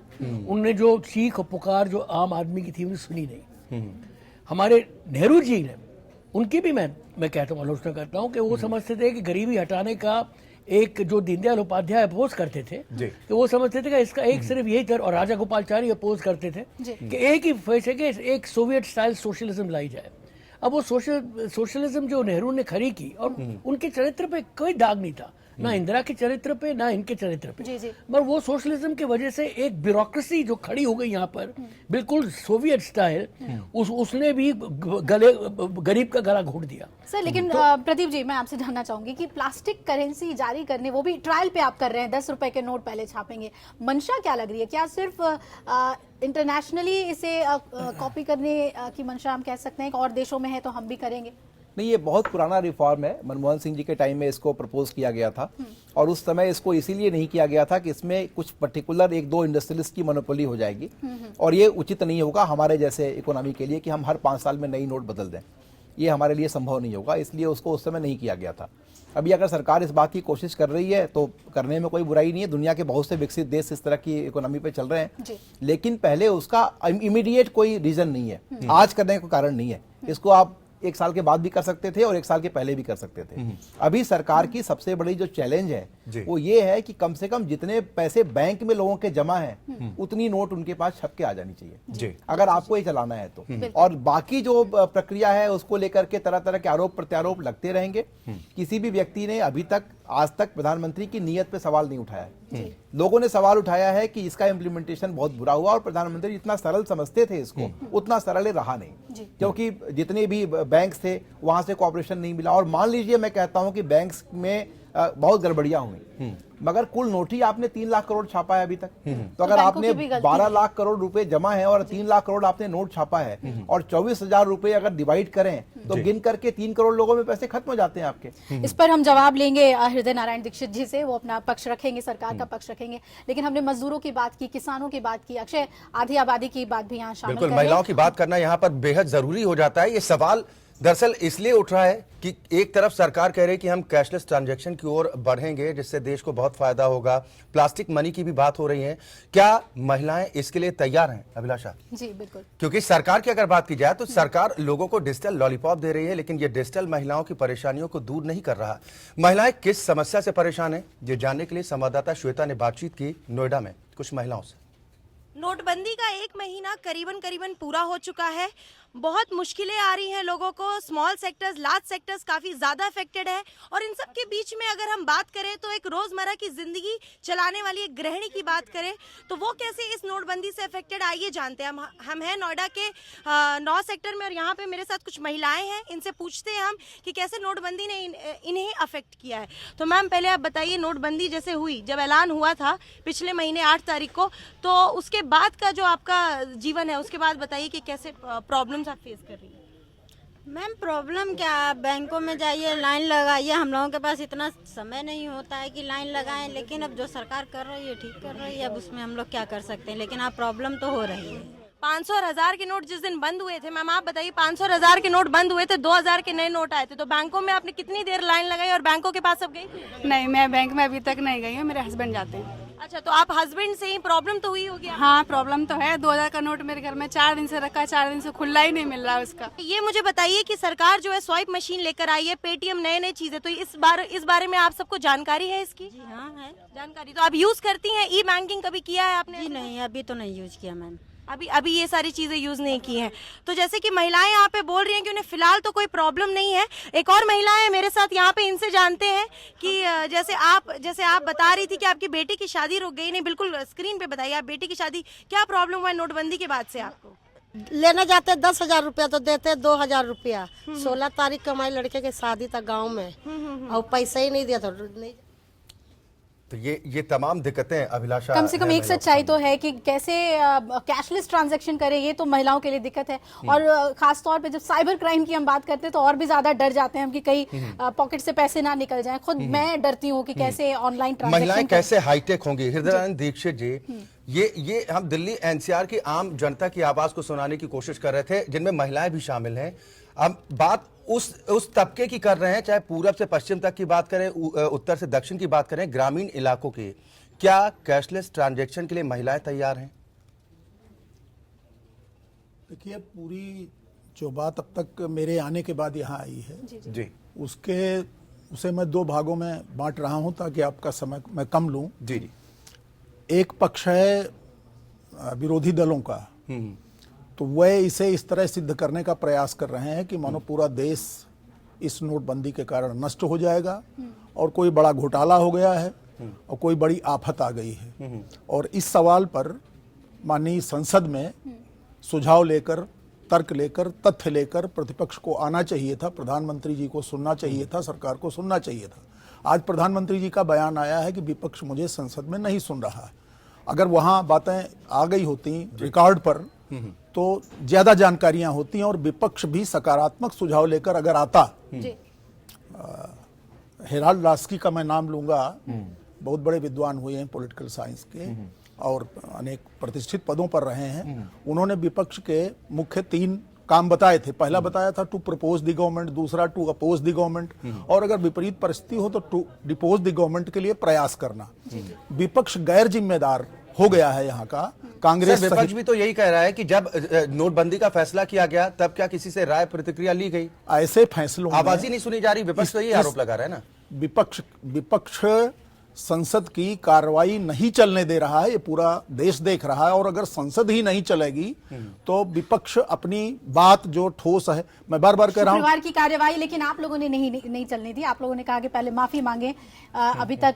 उनने जो चीख और पुकार जो आम आदमी की थी उन्हें सुनी नहीं। हमारे नेहरू जी ने, उनकी भी मैं कहता हूँ, आलोचना करता हूँ कि वो समझते थे कि गरीबी हटाने का एक जो दीनदयाल उपाध्याय अपोज करते थे कि वो समझते थे कि इसका एक सिर्फ यही तरह, और राजा गोपालचारी अपोज करते थे कि एक ही फैसले के एक सोवियत स्टाइल सोशलिज्म लाई जाए। अब वो सोशलिज्म जो नेहरू ने खड़ी की, और उनके चरित्र पे कोई दाग नहीं था, ना इंदिरा के चरित्र पे ना इनके चरित्र पे, मगर वो सोशलिज्म की वजह से एक ब्यूरोक्रेसी जो खड़ी हो गई यहाँ पर बिल्कुल सोवियत स्टाइल, उसने भी गरीब का गला घोट दिया। सर लेकिन प्रदीप जी, मैं आपसे जानना चाहूंगी कि प्लास्टिक करेंसी जारी करने, वो भी ट्रायल पे आप कर रहे हैं, 10 रुपए के नोट पहले छापेंगे, मंशा क्या लग रही है? क्या सिर्फ इंटरनेशनली इसे कॉपी करने की मंशा हम कह सकते हैं कि और देशों में है तो हम भी करेंगे? नहीं, ये बहुत पुराना रिफॉर्म है। मनमोहन सिंह जी के टाइम में इसको प्रपोज किया गया था, और उस समय इसको इसीलिए नहीं किया गया था कि इसमें कुछ पर्टिकुलर एक दो इंडस्ट्रियलिस्ट की मोनोपोली हो जाएगी, और ये उचित नहीं होगा हमारे जैसे इकोनॉमी के लिए कि हम हर 5 साल में नई नोट बदल दें। ये हमारे लिए संभव नहीं होगा, इसलिए उसको उस समय नहीं किया गया था। अभी अगर सरकार इस बात की कोशिश कर रही है तो करने में कोई बुराई नहीं है। दुनिया के बहुत से विकसित देश इस तरह की इकोनॉमी पे चल रहे हैं, लेकिन पहले उसका इमीडिएट कोई रीजन नहीं है, आज करने का कारण नहीं है। इसको आप 1 साल के बाद भी कर सकते थे और 1 साल के पहले भी कर सकते थे। अभी सरकार की सबसे बड़ी जो चैलेंज है वो ये है कि कम से कम जितने पैसे बैंक में लोगों के जमा हैं उतनी नोट उनके पास छप के आ जानी चाहिए, अगर आपको ये चलाना है तो। और बाकी जो प्रक्रिया है उसको लेकर के तरह तरह के आरोप प्रत्यारोप लगते रहेंगे। किसी भी व्यक्ति ने अभी तक, आज तक प्रधानमंत्री की नीयत पे सवाल नहीं उठाया है। लोगों ने सवाल उठाया है कि इसका इम्प्लीमेंटेशन बहुत बुरा हुआ, और प्रधानमंत्री जितना सरल समझते थे इसको उतना सरल रहा नहीं, क्योंकि जितने भी बैंक्स थे वहां से कोऑपरेशन नहीं मिला। और मान लीजिए मैं कहता हूं कि बैंक्स में बहुत गड़बड़ियां हुई, मगर कुल नोट ही आपने 3 लाख करोड़ छापा है अभी तक। तो अगर आपने 12 लाख करोड़ रुपए जमा है और 3 लाख करोड़ आपने नोट छापा है, और 24,000 रुपए अगर डिवाइड करें तो गिन करके 3 करोड़ लोगों में पैसे खत्म हो जाते हैं आपके। इस पर हम जवाब लेंगे हृदय नारायण दीक्षित जी से, वो अपना पक्ष रखेंगे, सरकार का पक्ष रखेंगे। लेकिन हमने मजदूरों की बात की, किसानों की बात की, अक्षय आधी आबादी की बात भी यहाँ शामिल बिल्कुल, महिलाओं की बात करना यहाँ पर बेहद जरूरी हो जाता है। ये सवाल दरअसल इसलिए उठ रहा है कि एक तरफ सरकार कह रही है कि हम कैशलेस ट्रांजैक्शन की ओर बढ़ेंगे जिससे देश को बहुत फायदा होगा, प्लास्टिक मनी की भी बात हो रही है। क्या महिलाएं इसके लिए तैयार हैं अभिलाषा? जी बिल्कुल, क्योंकि सरकार की अगर बात की जाए तो सरकार लोगों को डिजिटल लॉलीपॉप दे रही है, लेकिन ये डिजिटल महिलाओं की परेशानियों को दूर नहीं कर रहा। महिलाएं किस समस्या से परेशान है, ये जानने के लिए संवाददाता श्वेता ने बातचीत की नोएडा में कुछ महिलाओं से। नोटबंदी का 1 महीना करीबन पूरा हो चुका है। बहुत मुश्किलें आ रही हैं लोगों को। स्मॉल सेक्टर्स, लार्ज सेक्टर्स काफ़ी ज़्यादा अफेक्टेड है। और इन सब के बीच में अगर हम बात करें तो एक रोज़मर्रा की ज़िंदगी चलाने वाली एक गृहिणी की बात करें तो वो कैसे इस नोटबंदी से अफेक्टेड, आइए जानते हैं। हम हैं नोएडा के 9 सेक्टर में और यहाँ पे मेरे साथ कुछ महिलाएं हैं। इनसे पूछते हैं हम कि कैसे नोटबंदी ने इन्हें अफेक्ट किया है। तो मैम, पहले आप बताइए, नोटबंदी जैसे हुई, जब ऐलान हुआ था पिछले महीने 8 तारीख को, तो उसके बाद का जो आपका जीवन है उसके बाद बताइए कि कैसे प्रॉब्लम्स आप फेस कर रही हैं। मैम, प्रॉब्लम क्या, आप बैंकों में जाइए, लाइन लगाइए। हम लोगों के पास इतना समय नहीं होता है कि लाइन लगाएं, लेकिन अब जो सरकार कर रही है ठीक कर रही है, अब उसमें हम लोग क्या कर सकते हैं, लेकिन आप प्रॉब्लम तो हो रही है। 500 और 1000 के नोट जिस दिन बंद हुए थे, मैम आप बताइए, 500 और 1000 के नोट बंद हुए थे, 2000 के नए नोट आए थे, तो बैंकों में आपने कितनी देर लाइन लगाई और बैंकों के पास अब गई? नहीं, मैं बैंक में अभी तक नहीं गई हूँ, मेरे हस्बैंड जाते हैं। अच्छा, तो आप हस्बैंड से ही प्रॉब्लम तो हुई होगी? हाँ, प्रॉब्लम तो है। 2000 का नोट मेरे घर में 4 दिन से रखा है, 4 दिन से खुला ही नहीं मिल रहा है उसका। ये मुझे बताइए कि सरकार जो है स्वाइप मशीन लेकर आई है, पेटीएम, नए चीजें, तो इस बारे में आप सबको जानकारी है इसकी? जी हाँ, है जानकारी। तो आप यूज करती हैं ई बैंकिंग, कभी किया है आपने? जी नहीं, अभी तो नहीं यूज किया मैम। अभी ये सारी चीजें यूज नहीं की हैं। तो जैसे कि महिलाएं यहाँ पे बोल रही हैं कि उन्हें फिलहाल तो कोई प्रॉब्लम नहीं है। एक और महिला है मेरे साथ यहाँ पे, इनसे जानते हैं कि जैसे आप बता रही थी कि आपकी बेटी की शादी रुक गई। नहीं, बिल्कुल स्क्रीन पे बताइए, आप बेटी की शादी, क्या प्रॉब्लम हुआ नोटबंदी के बाद से आपको? लेने जाते 10,000 रुपया तो देते 2,000 रुपया। 16 तारीख को हमारे लड़के की शादी था गाँव में और पैसा ही नहीं दिया तो नहीं। तो ये तमाम दिक्कतें अभिलाषा, कम से कम एक सच्चाई तो है कि कैसे कैशलेस ट्रांजैक्शन करें, ये तो महिलाओं के लिए दिक्कत है। और खास तौर पे जब साइबर क्राइम की हम बात करते हैं तो और भी ज्यादा डर जाते हैं हम कि कहीं पॉकेट से पैसे ना निकल जाएं। खुद मैं डरती हूँ कि कैसे ऑनलाइन ट्रांजैक्शन, महिलाएं कैसे हाईटेक होंगी। हृदयानंद दीक्षित जी, ये हम दिल्ली एनसीआर की आम जनता की आवाज को सुनाने की कोशिश कर रहे थे, जिनमें महिलाएं भी शामिल हैं। हम बात उस तबके की कर रहे हैं, चाहे पूरब से पश्चिम तक की बात करें, उत्तर से दक्षिण की बात करें, ग्रामीण इलाकों की। क्या कैशलेस ट्रांजैक्शन के लिए महिलाएं तैयार हैं? देखिए, पूरी जो बात अब तक मेरे आने के बाद यहाँ आई है जी, उसे मैं 2 भागों में बांट रहा हूँ ताकि आपका समय मैं कम लूँ। जी। एक पक्ष है विरोधी दलों का, तो वह इसे इस तरह सिद्ध करने का प्रयास कर रहे हैं कि मानो पूरा देश इस नोटबंदी के कारण नष्ट हो जाएगा और कोई बड़ा घोटाला हो गया है और कोई बड़ी आफत आ गई है। और इस सवाल पर माननीय संसद में सुझाव लेकर, तर्क लेकर, तथ्य लेकर प्रतिपक्ष को आना चाहिए था, प्रधानमंत्री जी को सुनना चाहिए था, सरकार को सुनना चाहिए था। आज प्रधानमंत्री जी का बयान आया है कि विपक्ष मुझे संसद में नहीं सुन रहा है। अगर वहां बातें आ गई होती रिकॉर्ड पर तो ज्यादा जानकारियां होती हैं और विपक्ष भी सकारात्मक सुझाव लेकर अगर आता। हेराल्ड लास्की का मैं नाम लूंगा, बहुत बड़े विद्वान हुए हैं पॉलिटिकल साइंस के और अनेक प्रतिष्ठित पदों पर रहे हैं। उन्होंने विपक्ष के मुख्य 3 काम बताए थे। पहला बताया था टू प्रपोज द गवर्नमेंट, दूसरा टू अपोज द गवर्नमेंट, और अगर विपरीत परिस्थिति हो तो टू डिपोज द गवर्नमेंट के लिए प्रयास करना। विपक्ष गैर जिम्मेदार हो गया है यहाँ का। कांग्रेस विपक्ष भी तो यही कह रहा है कि जब नोटबंदी का फैसला किया गया तब क्या किसी से राय प्रतिक्रिया ली गई? ऐसे फैसलों आवाज ही नहीं सुनी जा रही। विपक्ष तो यही आरोप लगा रहा है ना। विपक्ष संसद की कार्रवाई नहीं चलने दे रहा है, ये पूरा देश देख रहा है। और अगर संसद ही नहीं चलेगी तो विपक्ष अपनी बात जो ठोस है, मैं बार बार कह रहा हूं, शुक्रवार की कार्यवाही लेकिन आप लोगों ने नहीं चलने दी। आप लोगों ने कहा कि पहले माफी मांगे, अभी तक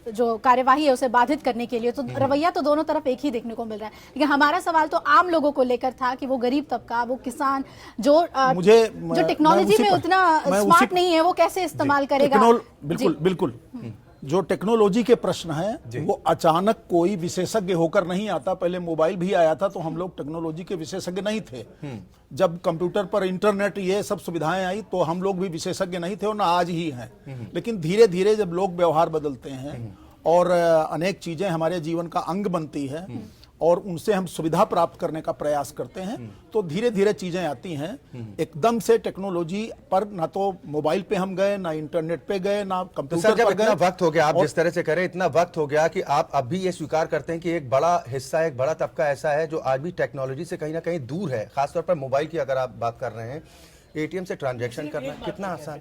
जो कार्यवाही है उसे बाधित करने के लिए। तो रवैया तो दोनों तरफ एक ही देखने को मिल रहा है। लेकिन हमारा सवाल तो आम लोगों को लेकर था कि वो गरीब तबका, वो किसान जो टेक्नोलॉजी में उतना स्मार्ट नहीं है, वो कैसे इस्तेमाल करेगा। बिल्कुल जो टेक्नोलॉजी के प्रश्न है वो अचानक कोई विशेषज्ञ होकर नहीं आता। पहले मोबाइल भी आया था तो हम लोग टेक्नोलॉजी के विशेषज्ञ नहीं थे। जब कंप्यूटर पर इंटरनेट ये सब सुविधाएं आई तो हम लोग भी विशेषज्ञ नहीं थे और ना आज ही हैं। लेकिन धीरे धीरे जब लोग व्यवहार बदलते हैं और अनेक चीजें हमारे जीवन का अंग बनती है और उनसे हम सुविधा प्राप्त करने का प्रयास करते हैं तो धीरे धीरे चीजें आती हैं। एकदम से टेक्नोलॉजी पर ना तो मोबाइल पे हम गए, ना इंटरनेट पे गए, ना कंप्यूटर पर गए। इतना वक्त हो गया, आप जिस तरह से करें, इतना वक्त हो गया कि आप अब भी ये स्वीकार करते हैं कि एक बड़ा हिस्सा, एक बड़ा तबका ऐसा है जो आज भी टेक्नोलॉजी से कहीं ना कहीं दूर है। खासतौर पर मोबाइल की अगर आप बात कर रहे हैं, एटीएम से ट्रांजैक्शन करना कितना आसान।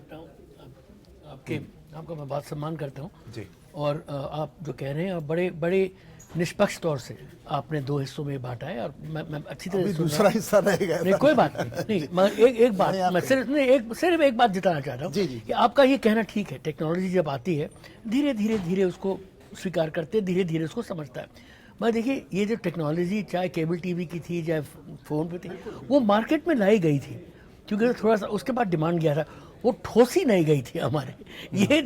आपका मैं बात सम्मान करता हूँ जी। और आप जो कह रहे हैं, आप बड़े निष्पक्ष तौर से आपने 2 हिस्सों में बांटा है और मैं अच्छी तरह से दूसरा हिस्सा रहेगा। नहीं कोई बात नहीं मगर एक बात मैं सिर्फ एक बात जताना चाहता हूँ कि आपका ये कहना ठीक है, टेक्नोलॉजी जब आती है धीरे धीरे उसको स्वीकार करते, धीरे धीरे उसको समझता है। मगर देखिए ये जो टेक्नोलॉजी चाहे केबल टीवी की थी चाहे फोन पे थी, वो मार्केट में लाई गई थी क्योंकि थोड़ा सा उसके बाद डिमांड गया था, वो ठोसी नहीं गई थी हमारे। ये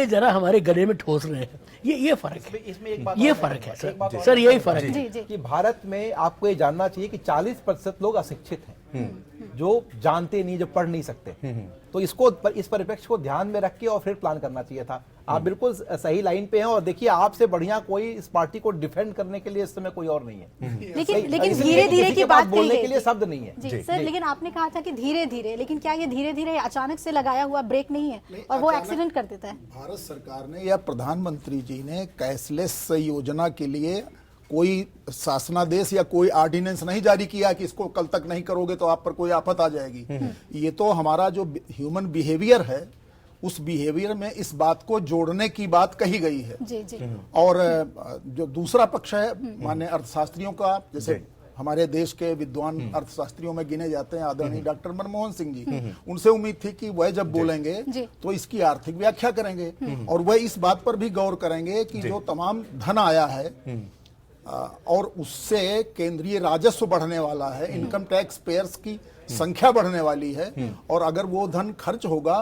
जरा हमारे गले में ठोस रहे हैं, ये फर्क है। इसमें एक बात ये फर्क है सर यही फर्क है कि भारत में आपको ये जानना चाहिए कि 40% लोग अशिक्षित हैं, जो जानते नहीं, जो पढ़ नहीं सकते। तो इस परिप्रेक्ष्य को ध्यान में रख के और फिर प्लान करना चाहिए था। आप बिल्कुल सही लाइन पे हैं और देखिए आपसे बढ़िया कोई इस पार्टी को डिफेंड करने के लिए इस समय कोई और नहीं है। लेकिन धीरे धीरे की बात बोलने के लिए शब्द नहीं है जी सर। लेकिन आपने कहा था कि धीरे धीरे, लेकिन क्या ये धीरे धीरे अचानक से लगाया हुआ ब्रेक नहीं है और वो एक्सीडेंट कर देता है? भारत सरकार ने या प्रधानमंत्री जी ने कैशलेस योजना के लिए कोई शासनादेश या कोई ऑर्डिनेंस नहीं जारी किया कि इसको कल तक नहीं करोगे तो आप पर कोई आफत आ जाएगी। ये तो हमारा जो ह्यूमन बिहेवियर है उस बिहेवियर में इस बात को जोड़ने की बात कही गई है। जी जी। और जो दूसरा पक्ष है माननीय अर्थशास्त्रियों का, जैसे हमारे देश के विद्वान अर्थशास्त्रियों में गिने जाते हैं आदरणीय डॉक्टर मनमोहन सिंह जी, उनसे उम्मीद थी कि वह जब बोलेंगे तो इसकी आर्थिक व्याख्या करेंगे और वह इस बात पर भी गौर करेंगे कि जो तमाम धन आया है और उससे केंद्रीय राजस्व बढ़ने वाला है, इनकम टैक्स पेयर्स की संख्या बढ़ने वाली है और अगर वो धन खर्च होगा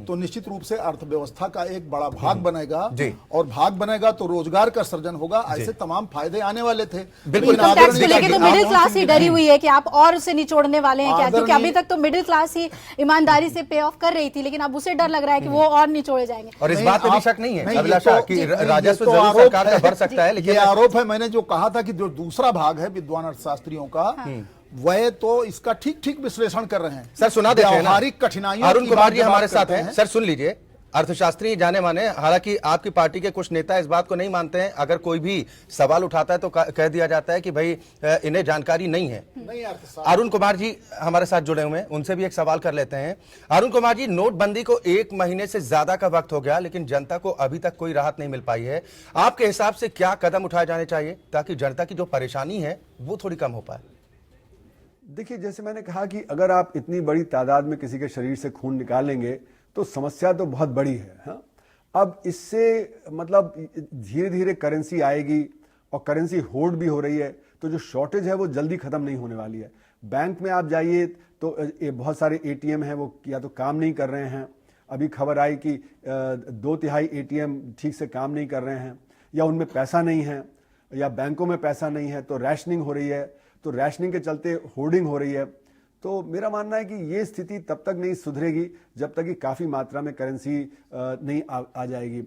तो निश्चित रूप से अर्थव्यवस्था का एक बड़ा भाग बनेगा और भाग बनेगा तो रोजगार का सृजन होगा। ऐसे तमाम फायदे आने वाले थे। बिल्कुल टैक्स को लेके तो मिडिल क्लास ही डरी हुई है कि आप और उसे निचोड़ने वाले हैं क्या, क्योंकि अभी तक तो मिडिल क्लास ही ईमानदारी से पे ऑफ कर रही थी, लेकिन अब उसे डर लग रहा है कि वो और निचोड़े जाएंगे। और इस बात में शक नहीं है अभिलाषा कि राजस्व जरूर सरकार का बढ़ सकता है, लेकिन ये आरोप है। मैंने जो कहा था कि जो दूसरा भाग है विद्वान अर्थशास्त्रियों का, वह तो इसका ठीक विश्लेषण कर रहे हैं। सर सुना देते हैं ना, व्यावहारिक कठिनाइयों अरुण कुमार जी हमारे साथ हैं। सर सुन लीजिए, अर्थशास्त्री जाने माने, हालांकि आपकी पार्टी के कुछ नेता इस बात को नहीं मानते हैं, अगर कोई भी सवाल उठाता है तो कह दिया जाता है कि भाई इन्हें जानकारी नहीं है। अरुण कुमार जी हमारे साथ जुड़े हुए हैं, उनसे भी एक सवाल कर लेते हैं। अरुण कुमार जी, नोटबंदी को 1 महीने से ज्यादा का वक्त हो गया लेकिन जनता को अभी तक कोई राहत नहीं मिल पाई है। आपके हिसाब से क्या कदम उठाए जाने चाहिए ताकि जनता की जो परेशानी है वो थोड़ी कम हो पाए? देखिए, जैसे मैंने कहा कि अगर आप इतनी बड़ी तादाद में किसी के शरीर से खून निकालेंगे तो समस्या तो बहुत बड़ी है। हाँ? अब इससे मतलब धीरे धीरे करेंसी आएगी और करेंसी होल्ड भी हो रही है, तो जो शॉर्टेज है वो जल्दी खत्म नहीं होने वाली है। बैंक में आप जाइए तो बहुत सारे एटीएम हैं वो या तो काम नहीं कर रहे हैं। अभी खबर आई कि 2/3 एटीएम ठीक से काम नहीं कर रहे हैं, या उनमें पैसा नहीं है, या बैंकों में पैसा नहीं है, तो रैशनिंग हो रही है। तो रैशनिंग के चलते होर्डिंग हो रही है। तो मेरा मानना है कि ये स्थिति तब तक नहीं सुधरेगी जब तक कि काफी मात्रा में करेंसी नहीं आ जाएगी।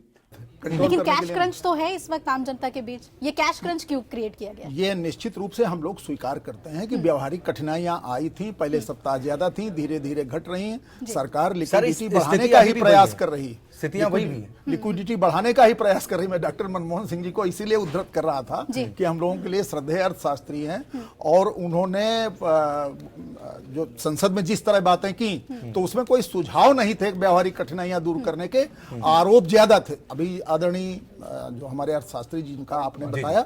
लेकिन कैश क्रंच तो है इस वक्त आम जनता के बीच, ये कैश क्रंच क्यों क्रिएट किया गया? ये निश्चित रूप से हम लोग स्वीकार करते हैं कि व्यावहारिक कठिनाइयां आई थी, पहले सप्ताह ज्यादा थी, धीरे धीरे घट रही हैं। सरकार लिक्विडिटी बढ़ाने का ही प्रयास कर रही है, स्थितियां वही भी लिक्विडिटी बढ़ाने का ही प्रयास कर रही। मैं डॉक्टर मनमोहन सिंह जी को इसीलिए उद्धृत कर रहा था कि हम लोगों के लिए श्रद्धेय अर्थशास्त्री हैं और उन्होंने जो संसद में जिस तरह बातें की तो उसमें कोई सुझाव नहीं थे व्यावहारिक कठिनाइयां दूर करने के, आरोप ज्यादा थे। अभी आदरणीय जो हमारे अर्थशास्त्री जिनका आपने बताया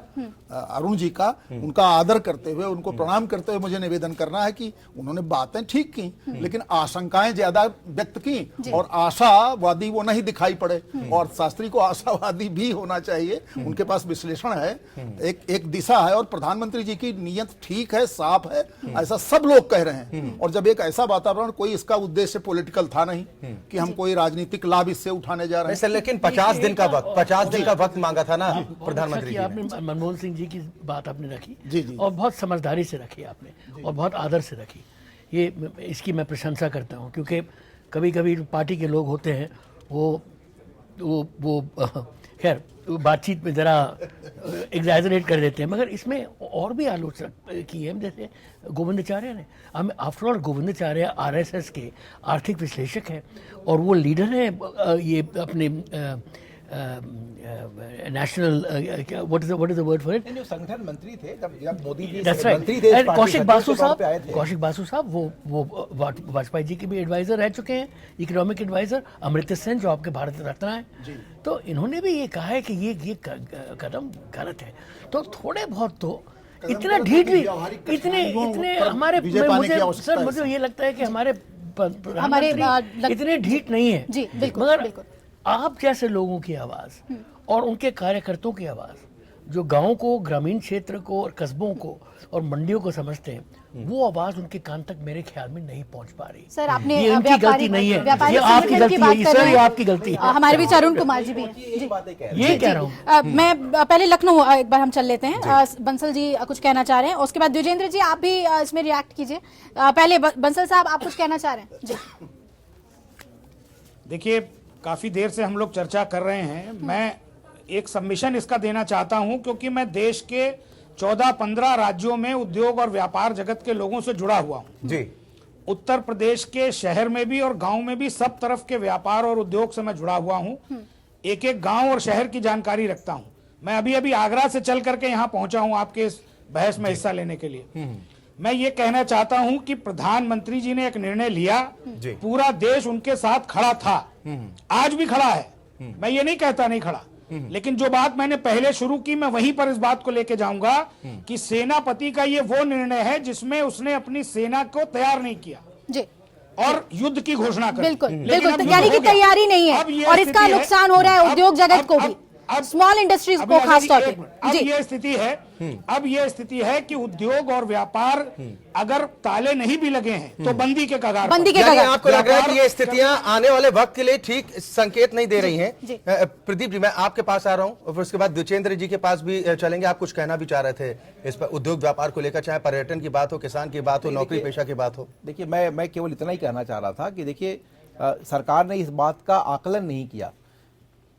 अरुण जी का, उनका आदर करते हुए, उनको प्रणाम करते हुए मुझे निवेदन करना है कि उन्होंने बातें ठीक की लेकिन आशंकाएं ज्यादा व्यक्त की और आशावादी वो नहीं दिखाई पड़े। और शास्त्री को आशावादी भी होना चाहिए, उनके पास विश्लेषण है, एक दिशा है और प्रधानमंत्री जी की नीयत ठीक है, साफ है, ऐसा सब लोग कह रहे हैं। और जब एक ऐसा वातावरण, कोई इसका उद्देश्य पॉलिटिकल था नहीं कि हम कोई राजनीतिक लाभ इससे उठाने जा रहे हैं। लेकिन 50 दिन का वक्त, 50 दिन का वक्त मांगा था ना प्रधानमंत्री जी ने। आपने मनमोहन सिंह जी की बात आपने रखी और बहुत समझदारी से रखी आपने और बहुत आदर से रखी, ये इसकी मैं प्रशंसा करता हूँ। क्योंकि कभी कभी पार्टी के लोग होते हैं वो खैर बातचीत में जरा एग्जैजरेट कर देते हैं, मगर इसमें और भी आलोचना की है। जैसे गोविंदाचार्य ने, हम आफ्टर ऑल गोविंदाचार्य आरएसएस के आर्थिक विश्लेषक हैं और वो लीडर हैं ये अपने national what is the word for it, जो संगठन मंत्री थे जब मोदी जी That's right. मंत्री थे, And कौशिक बासु साहब वो वाजपेयी जी के भी एडवाइजर रह चुके हैं, इकोनॉमिक एडवाइजर। अमृता सेन जो आपके भारत रत्न हैं, तो इन्होंने भी ये कहा है कि ये कदम गलत है। तो थोड़े बहुत तो इतना ढीठ भी, इतने हमारे मुझे ये लगता है कि हमारे इतने ढीठ नहीं है जी, बिल्कुल, मगर बिल्कुल। आप जैसे लोगों की आवाज और उनके कार्यकर्ताओं की आवाज, जो गांव को, ग्रामीण क्षेत्र को और कस्बों को और मंडियों को समझते हैं, वो आवाज उनके कान तक मेरे ख्याल में नहीं पहुंच पा रही। सर, आपने ये उनकी गलती नहीं है, ये आपकी गलती है सर, ये आपकी गलती है। हमारे बीच अरुण कुमार जी भी हैं। ये कह रहा हूँ मैं पहले लखनऊ एक बार हम चल लेते हैं। बंसल जी कुछ कहना चाह रहे हैं, उसके बाद द्विजेंद्र जी आप भी इसमें रिएक्ट कीजिए। पहले बंसल साहब आप कुछ कहना चाह रहे हैं जी। देखिए, काफी देर से हम लोग चर्चा कर रहे हैं। मैं एक सबमिशन इसका देना चाहता हूं, क्योंकि मैं देश के 14-15 राज्यों में उद्योग और व्यापार जगत के लोगों से जुड़ा हुआ हूं जी। उत्तर प्रदेश के शहर में भी और गांव में भी सब तरफ के व्यापार और उद्योग से मैं जुड़ा हुआ हूं। एक एक गांव और शहर की जानकारी रखता हूं। मैं अभी आगरा से चल करके यहां पहुंचा हूं आपके इस बहस में हिस्सा लेने के लिए। मैं ये कहना चाहता हूं कि प्रधानमंत्री जी ने एक निर्णय लिया, पूरा देश उनके साथ खड़ा था, आज भी खड़ा है। मैं ये नहीं कहता नहीं खड़ा, लेकिन जो बात मैंने पहले शुरू की, मैं वहीं पर इस बात को लेके जाऊंगा कि सेनापति का ये वो निर्णय है जिसमें उसने अपनी सेना को तैयार नहीं किया जी और युद्ध की घोषणा कर। बिल्कुल, यानी कि तैयारी नहीं है और इसका नुकसान हो रहा है उद्योग जगत को भी, स्मॉल इंडस्ट्रीज को खास तौर पे। अब ये स्थिति है कि उद्योग और व्यापार अगर ताले नहीं भी लगे हैं तो बंदी के कगार पर। आपको लग रहा है कि ये स्थितियां आने वाले वक्त के लिए ठीक संकेत नहीं दे रही हैं? प्रदीप जी, मैं आपके पास आ रहा हूं और फिर उसके बाद द्विजेंद्र जी के पास भी चलेंगे। आप कुछ कहना भी चाह रहे थे इस पर, उद्योग व्यापार को लेकर, चाहे पर्यटन की बात हो, किसान की बात हो, नौकरी पेशा की बात हो। देखिए, मैं केवल इतना ही कहना चाह रहा था कि देखिए, सरकार ने इस बात का आकलन नहीं किया।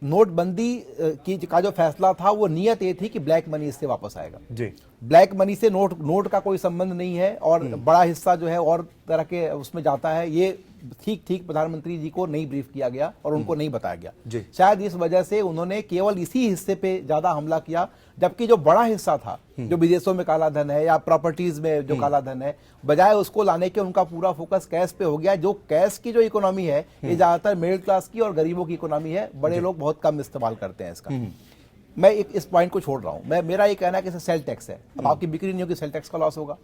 नोटबंदी का जो फैसला था वो नियत ये थी कि ब्लैक मनी इससे वापस आएगा जी। ब्लैक मनी से नोट का कोई संबंध नहीं है और बड़ा हिस्सा जो है और तरह के उसमें जाता है। ये ठीक प्रधानमंत्री जी को नहीं ब्रीफ किया गया और उनको नहीं बताया गया। शायद इस वजह से उन्होंने केवल इसी हिस्से पे ज्यादा हमला किया, जबकि जो बड़ा हिस्सा था, जो विदेशों में काला धन है या प्रॉपर्टीज में जो काला धन है, बजाय उसको लाने के उनका पूरा फोकस कैश पे हो गया। जो कैश की जो इकोनॉमी है, ये ज्यादातर मिडिल क्लास की और गरीबों की इकोनॉमी है। बड़े लोग बहुत कम इस्तेमाल करते हैं इसका। मैं इस पॉइंट को छोड़ रहा हूं। मेरा ये कहना है कि सेल टैक्स है। अब आपकी बिक्री नहीं होगी, सेल टैक्स का लॉस होगा,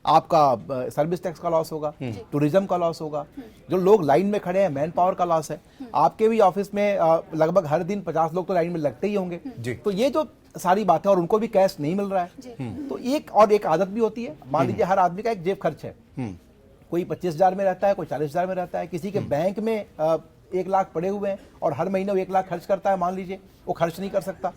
आपका सर्विस टैक्स का लॉस होगा, टूरिज्म का लॉस होगा, जो लोग लाइन में खड़े हैं मैन पावर का लॉस है। आपके भी ऑफिस में लगभग हर दिन 50 लोग तो लाइन में लगते ही होंगे। तो ये जो सारी बातें, और उनको भी कैश नहीं मिल रहा है। तो एक आदत भी होती है। मान लीजिए हर आदमी का एक जेब खर्च है, कोई 25,000 में रहता है, कोई 40,000 में रहता है, किसी के बैंक में 1 लाख पड़े हुए हैं और हर महीने वो 1 लाख खर्च करता है। मान लीजिए वो खर्च नहीं कर सकता।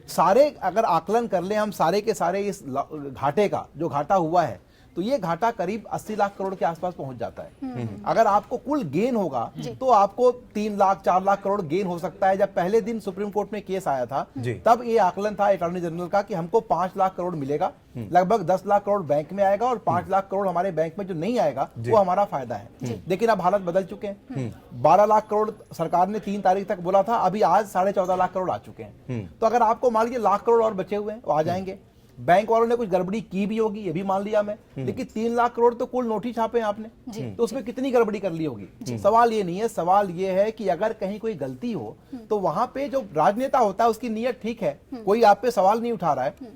सारे अगर आकलन कर ले हम सारे के सारे इस घाटे का, जो घाटा हुआ है, तो ये घाटा करीब 80 लाख करोड़ के आसपास पहुंच जाता है। अगर आपको कुल गेन होगा तो आपको 3 लाख 4 लाख करोड़ गेन हो सकता है। जब पहले दिन सुप्रीम कोर्ट में केस आया था, तब ये आकलन था अटॉर्नी जनरल का कि हमको 5 लाख करोड़ मिलेगा, लगभग 10 लाख करोड़ बैंक में आएगा और 5 लाख करोड़ हमारे बैंक में जो नहीं आएगा वो हमारा फायदा है। लेकिन अब हालत बदल चुके हैं। 12 लाख करोड़ सरकार ने 3 तारीख तक बोला था, अभी आज 14.5 लाख करोड़ आ चुके हैं। तो अगर आपको मान लीजिए लाख करोड़ और बचे हुए हैं, वो आ जाएंगे। बैंक वालों ने कुछ गड़बड़ी की भी होगी, ये भी मान लिया मैं, लेकिन 3 लाख करोड़ तो कुल नोट ही छापे हैं आपने, तो उसमें कितनी गड़बड़ी कर ली होगी। सवाल ये नहीं है, सवाल ये है कि अगर कहीं कोई गलती हो तो वहां पे जो राजनेता होता है उसकी नीयत ठीक है, कोई आप पे सवाल नहीं उठा रहा है,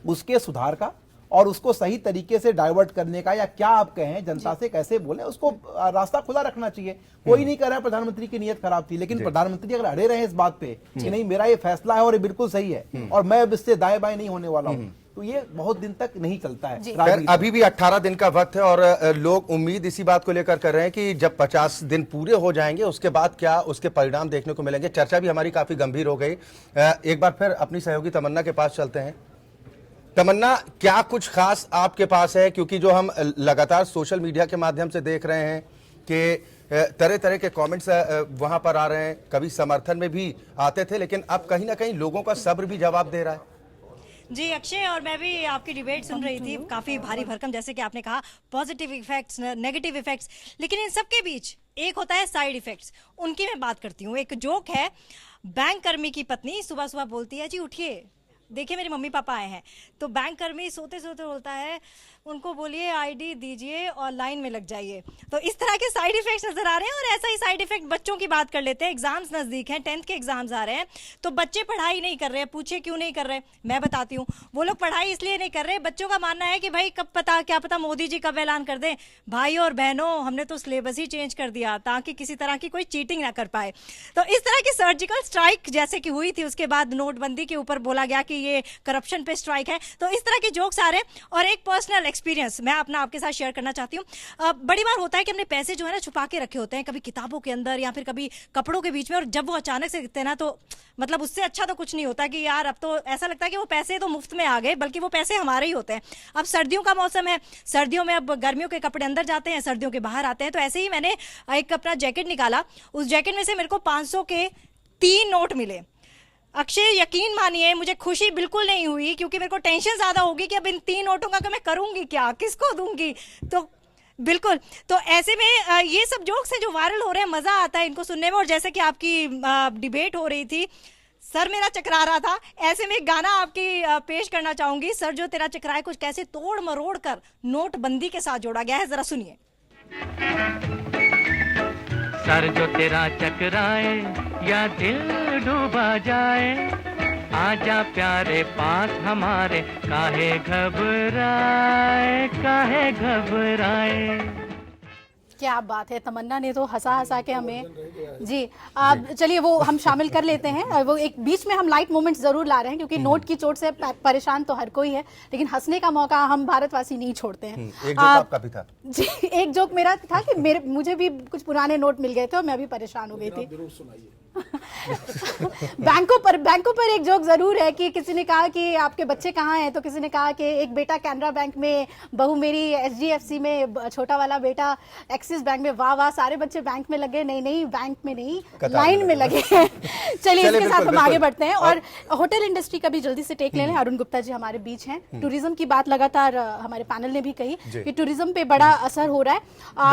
उसके सुधार का और उसको सही तरीके से डाइवर्ट करने का, या क्या आप कहें जनता से कैसे बोले, उसको रास्ता खुला रखना चाहिए। कोई नहीं कर रहा है प्रधानमंत्री की नीयत खराब थी, लेकिन प्रधानमंत्री अगर अड़े रहे इस बात पे कि नहीं मेरा ये फैसला है और ये बिल्कुल सही है और मैं अब इससे दाएं बाएं नहीं होने वाला हूं, तो ये बहुत दिन तक नहीं चलता है। अभी भी 18 दिन का वक्त है और लोग उम्मीद इसी बात को लेकर कर रहे हैं कि जब 50 दिन पूरे हो जाएंगे उसके बाद क्या उसके परिणाम देखने को मिलेंगे। चर्चा भी हमारी काफी गंभीर हो गई। एक बार फिर अपनी सहयोगी तमन्ना के पास चलते हैं। तमन्ना, क्या कुछ खास आपके पास है, क्योंकि जो हम लगातार सोशल मीडिया के माध्यम से देख रहे हैं कि तरह तरह के कमेंट्स वहां पर आ रहे हैं, कभी समर्थन में भी आते थे, लेकिन अब कहीं ना कहीं लोगों का सब्र भी जवाब दे रहा है। जी अक्षय, और मैं भी आपकी डिबेट सुन रही थी, काफी भारी भरकम, जैसे कि आपने कहा पॉजिटिव इफेक्ट्स, नेगेटिव इफेक्ट्स, लेकिन इन सब के बीच एक होता है साइड इफेक्ट्स, उनकी मैं बात करती हूँ। एक जोक है, बैंक कर्मी की पत्नी सुबह सुबह बोलती है, जी उठिए देखिए मेरे मम्मी पापा आए हैं। तो बैंक कर्मी सोते सोते बोलता है, उनको बोलिए आईडी दीजिए और लाइन में लग जाइए। तो इस तरह के साइड इफेक्ट्स नजर आ रहे हैं। और ऐसा ही साइड इफेक्ट बच्चों की बात कर लेते हैं। एग्जाम्स नजदीक हैं, 10th के एग्जाम्स आ रहे हैं, तो बच्चे पढ़ाई नहीं कर रहे हैं। पूछे क्यों नहीं कर रहे? मैं बताती हूँ, वो लोग पढ़ाई इसलिए नहीं कर रहे, बच्चों का मानना है कि भाई कब पता, क्या पता मोदी जी कब ऐलान कर दें। भाई और बहनों, हमने तो सिलेबस ही चेंज कर दिया ताकि किसी तरह की कोई चीटिंग ना कर पाए। तो इस तरह की सर्जिकल स्ट्राइक जैसे कि हुई थी, उसके बाद नोटबंदी के ऊपर बोला गया कि ये करप्शन पे स्ट्राइक है। तो इस तरह के जोक्स आ रहे हैं। और एक पर्सनल एक्सपीरियंस मैं अपना आपके साथ शेयर करना चाहती हूँ। बड़ी बार होता है कि हमने पैसे जो है ना छुपा के रखे होते हैं, कभी किताबों के अंदर या फिर कभी कपड़ों के बीच में, और जब वो अचानक से दिखते हैं ना, तो मतलब उससे अच्छा तो कुछ नहीं होता कि यार अब तो ऐसा लगता है कि वो पैसे तो मुफ्त में आ गए, बल्कि वो पैसे हमारे ही होते हैं। अब सर्दियों का मौसम है, सर्दियों में अब गर्मियों के कपड़े अंदर जाते हैं, सर्दियों के बाहर आते हैं। तो ऐसे ही मैंने एक अपना जैकेट निकाला, उस जैकेट में से मेरे को 500 के 3 नोट मिले। अक्षय यकीन मानिए मुझे खुशी बिल्कुल नहीं हुई, क्योंकि मेरे को टेंशन ज्यादा होगी कि अब इन 3 नोटों का मैं करूंगी क्या, किसको दूंगी। तो बिल्कुल, तो ऐसे में ये सब जोक्स हैं जो वायरल हो रहे हैं, मजा आता है इनको सुनने में। और जैसे कि आपकी डिबेट हो रही थी, सर मेरा चकरा रहा था, ऐसे में एक गाना आपकी पेश करना चाहूंगी, सर जो तेरा चकराए, कुछ कैसे तोड़ मरोड़ कर नोटबंदी के साथ जोड़ा गया है, जरा सुनिए। सर जो तेरा चकराए या दिल डूबा जाए, आजा प्यारे पास हमारे, काहे घबराए, काहे घबराए। क्या बात है, तमन्ना ने तो हंसा हंसा के हमें। जी चलिए वो हम शामिल कर लेते हैं। वो एक बीच में हम लाइट मोमेंट्स जरूर ला रहे हैं, क्योंकि नोट की चोट से परेशान तो हर कोई है, लेकिन हंसने का मौका हम भारतवासी नहीं छोड़ते हैं। एक जोक आपका भी था। जी, एक जोक मेरा था कि मुझे भी कुछ पुराने नोट मिल गए थे और मैं भी परेशान हो गई थी। बैंकों पर एक जोक जरूर है कि किसी ने कहा कि आपके बच्चे कहाँ हैं, तो किसी ने कहा कि एक बेटा कैनरा बैंक में, बहू मेरी HDFC में, छोटा वाला बेटा एक्सिस बैंक में। वाह वाह, सारे बच्चे बैंक में लगे? नहीं बैंक में नहीं, लाइन में लगे। चलिए इसके साथ हम आगे बढ़ते हैं और होटल इंडस्ट्री का भी जल्दी से टेक ले लें। अरुण गुप्ता जी हमारे बीच हैं। टूरिज्म की बात लगातार हमारे पैनल ने भी कही कि टूरिज्म पे बड़ा असर हो रहा है,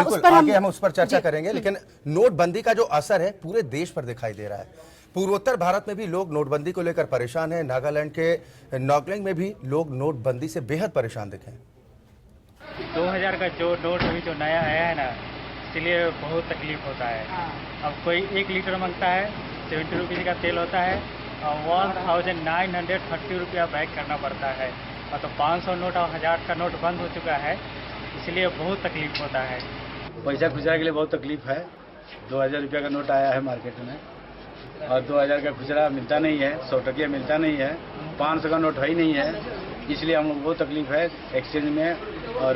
उस पर हम उस पर चर्चा करेंगे। लेकिन नोटबंदी का जो असर है पूरे देश पर दिखाई दे रहा है। पूर्वोत्तर भारत में भी लोग नोटबंदी को लेकर परेशान हैं। नागालैंड के नॉकलैंड में भी लोग नोटबंदी से बेहद परेशान दिखे। 2000 का जो नोट अभी जो नया आया है ना, इसलिए बहुत तकलीफ होता है। अब कोई 1 लीटर मांगता है, 70 रुपीज़ का तेल होता है और 1930 रुपया बैक करना पड़ता है। मतलब 500 नोट और 1000 का नोट बंद हो चुका है, इसलिए बहुत तकलीफ होता है। पैसा खुचरा के लिए बहुत तकलीफ है। 2000 रुपया का नोट आया है मार्केट में और 2000 का खुचरा मिलता नहीं है, 100 टकिया मिलता नहीं है, 500 का नोट है ही नहीं है। इसलिए हम लोग बहुत तकलीफ है एक्सचेंज में और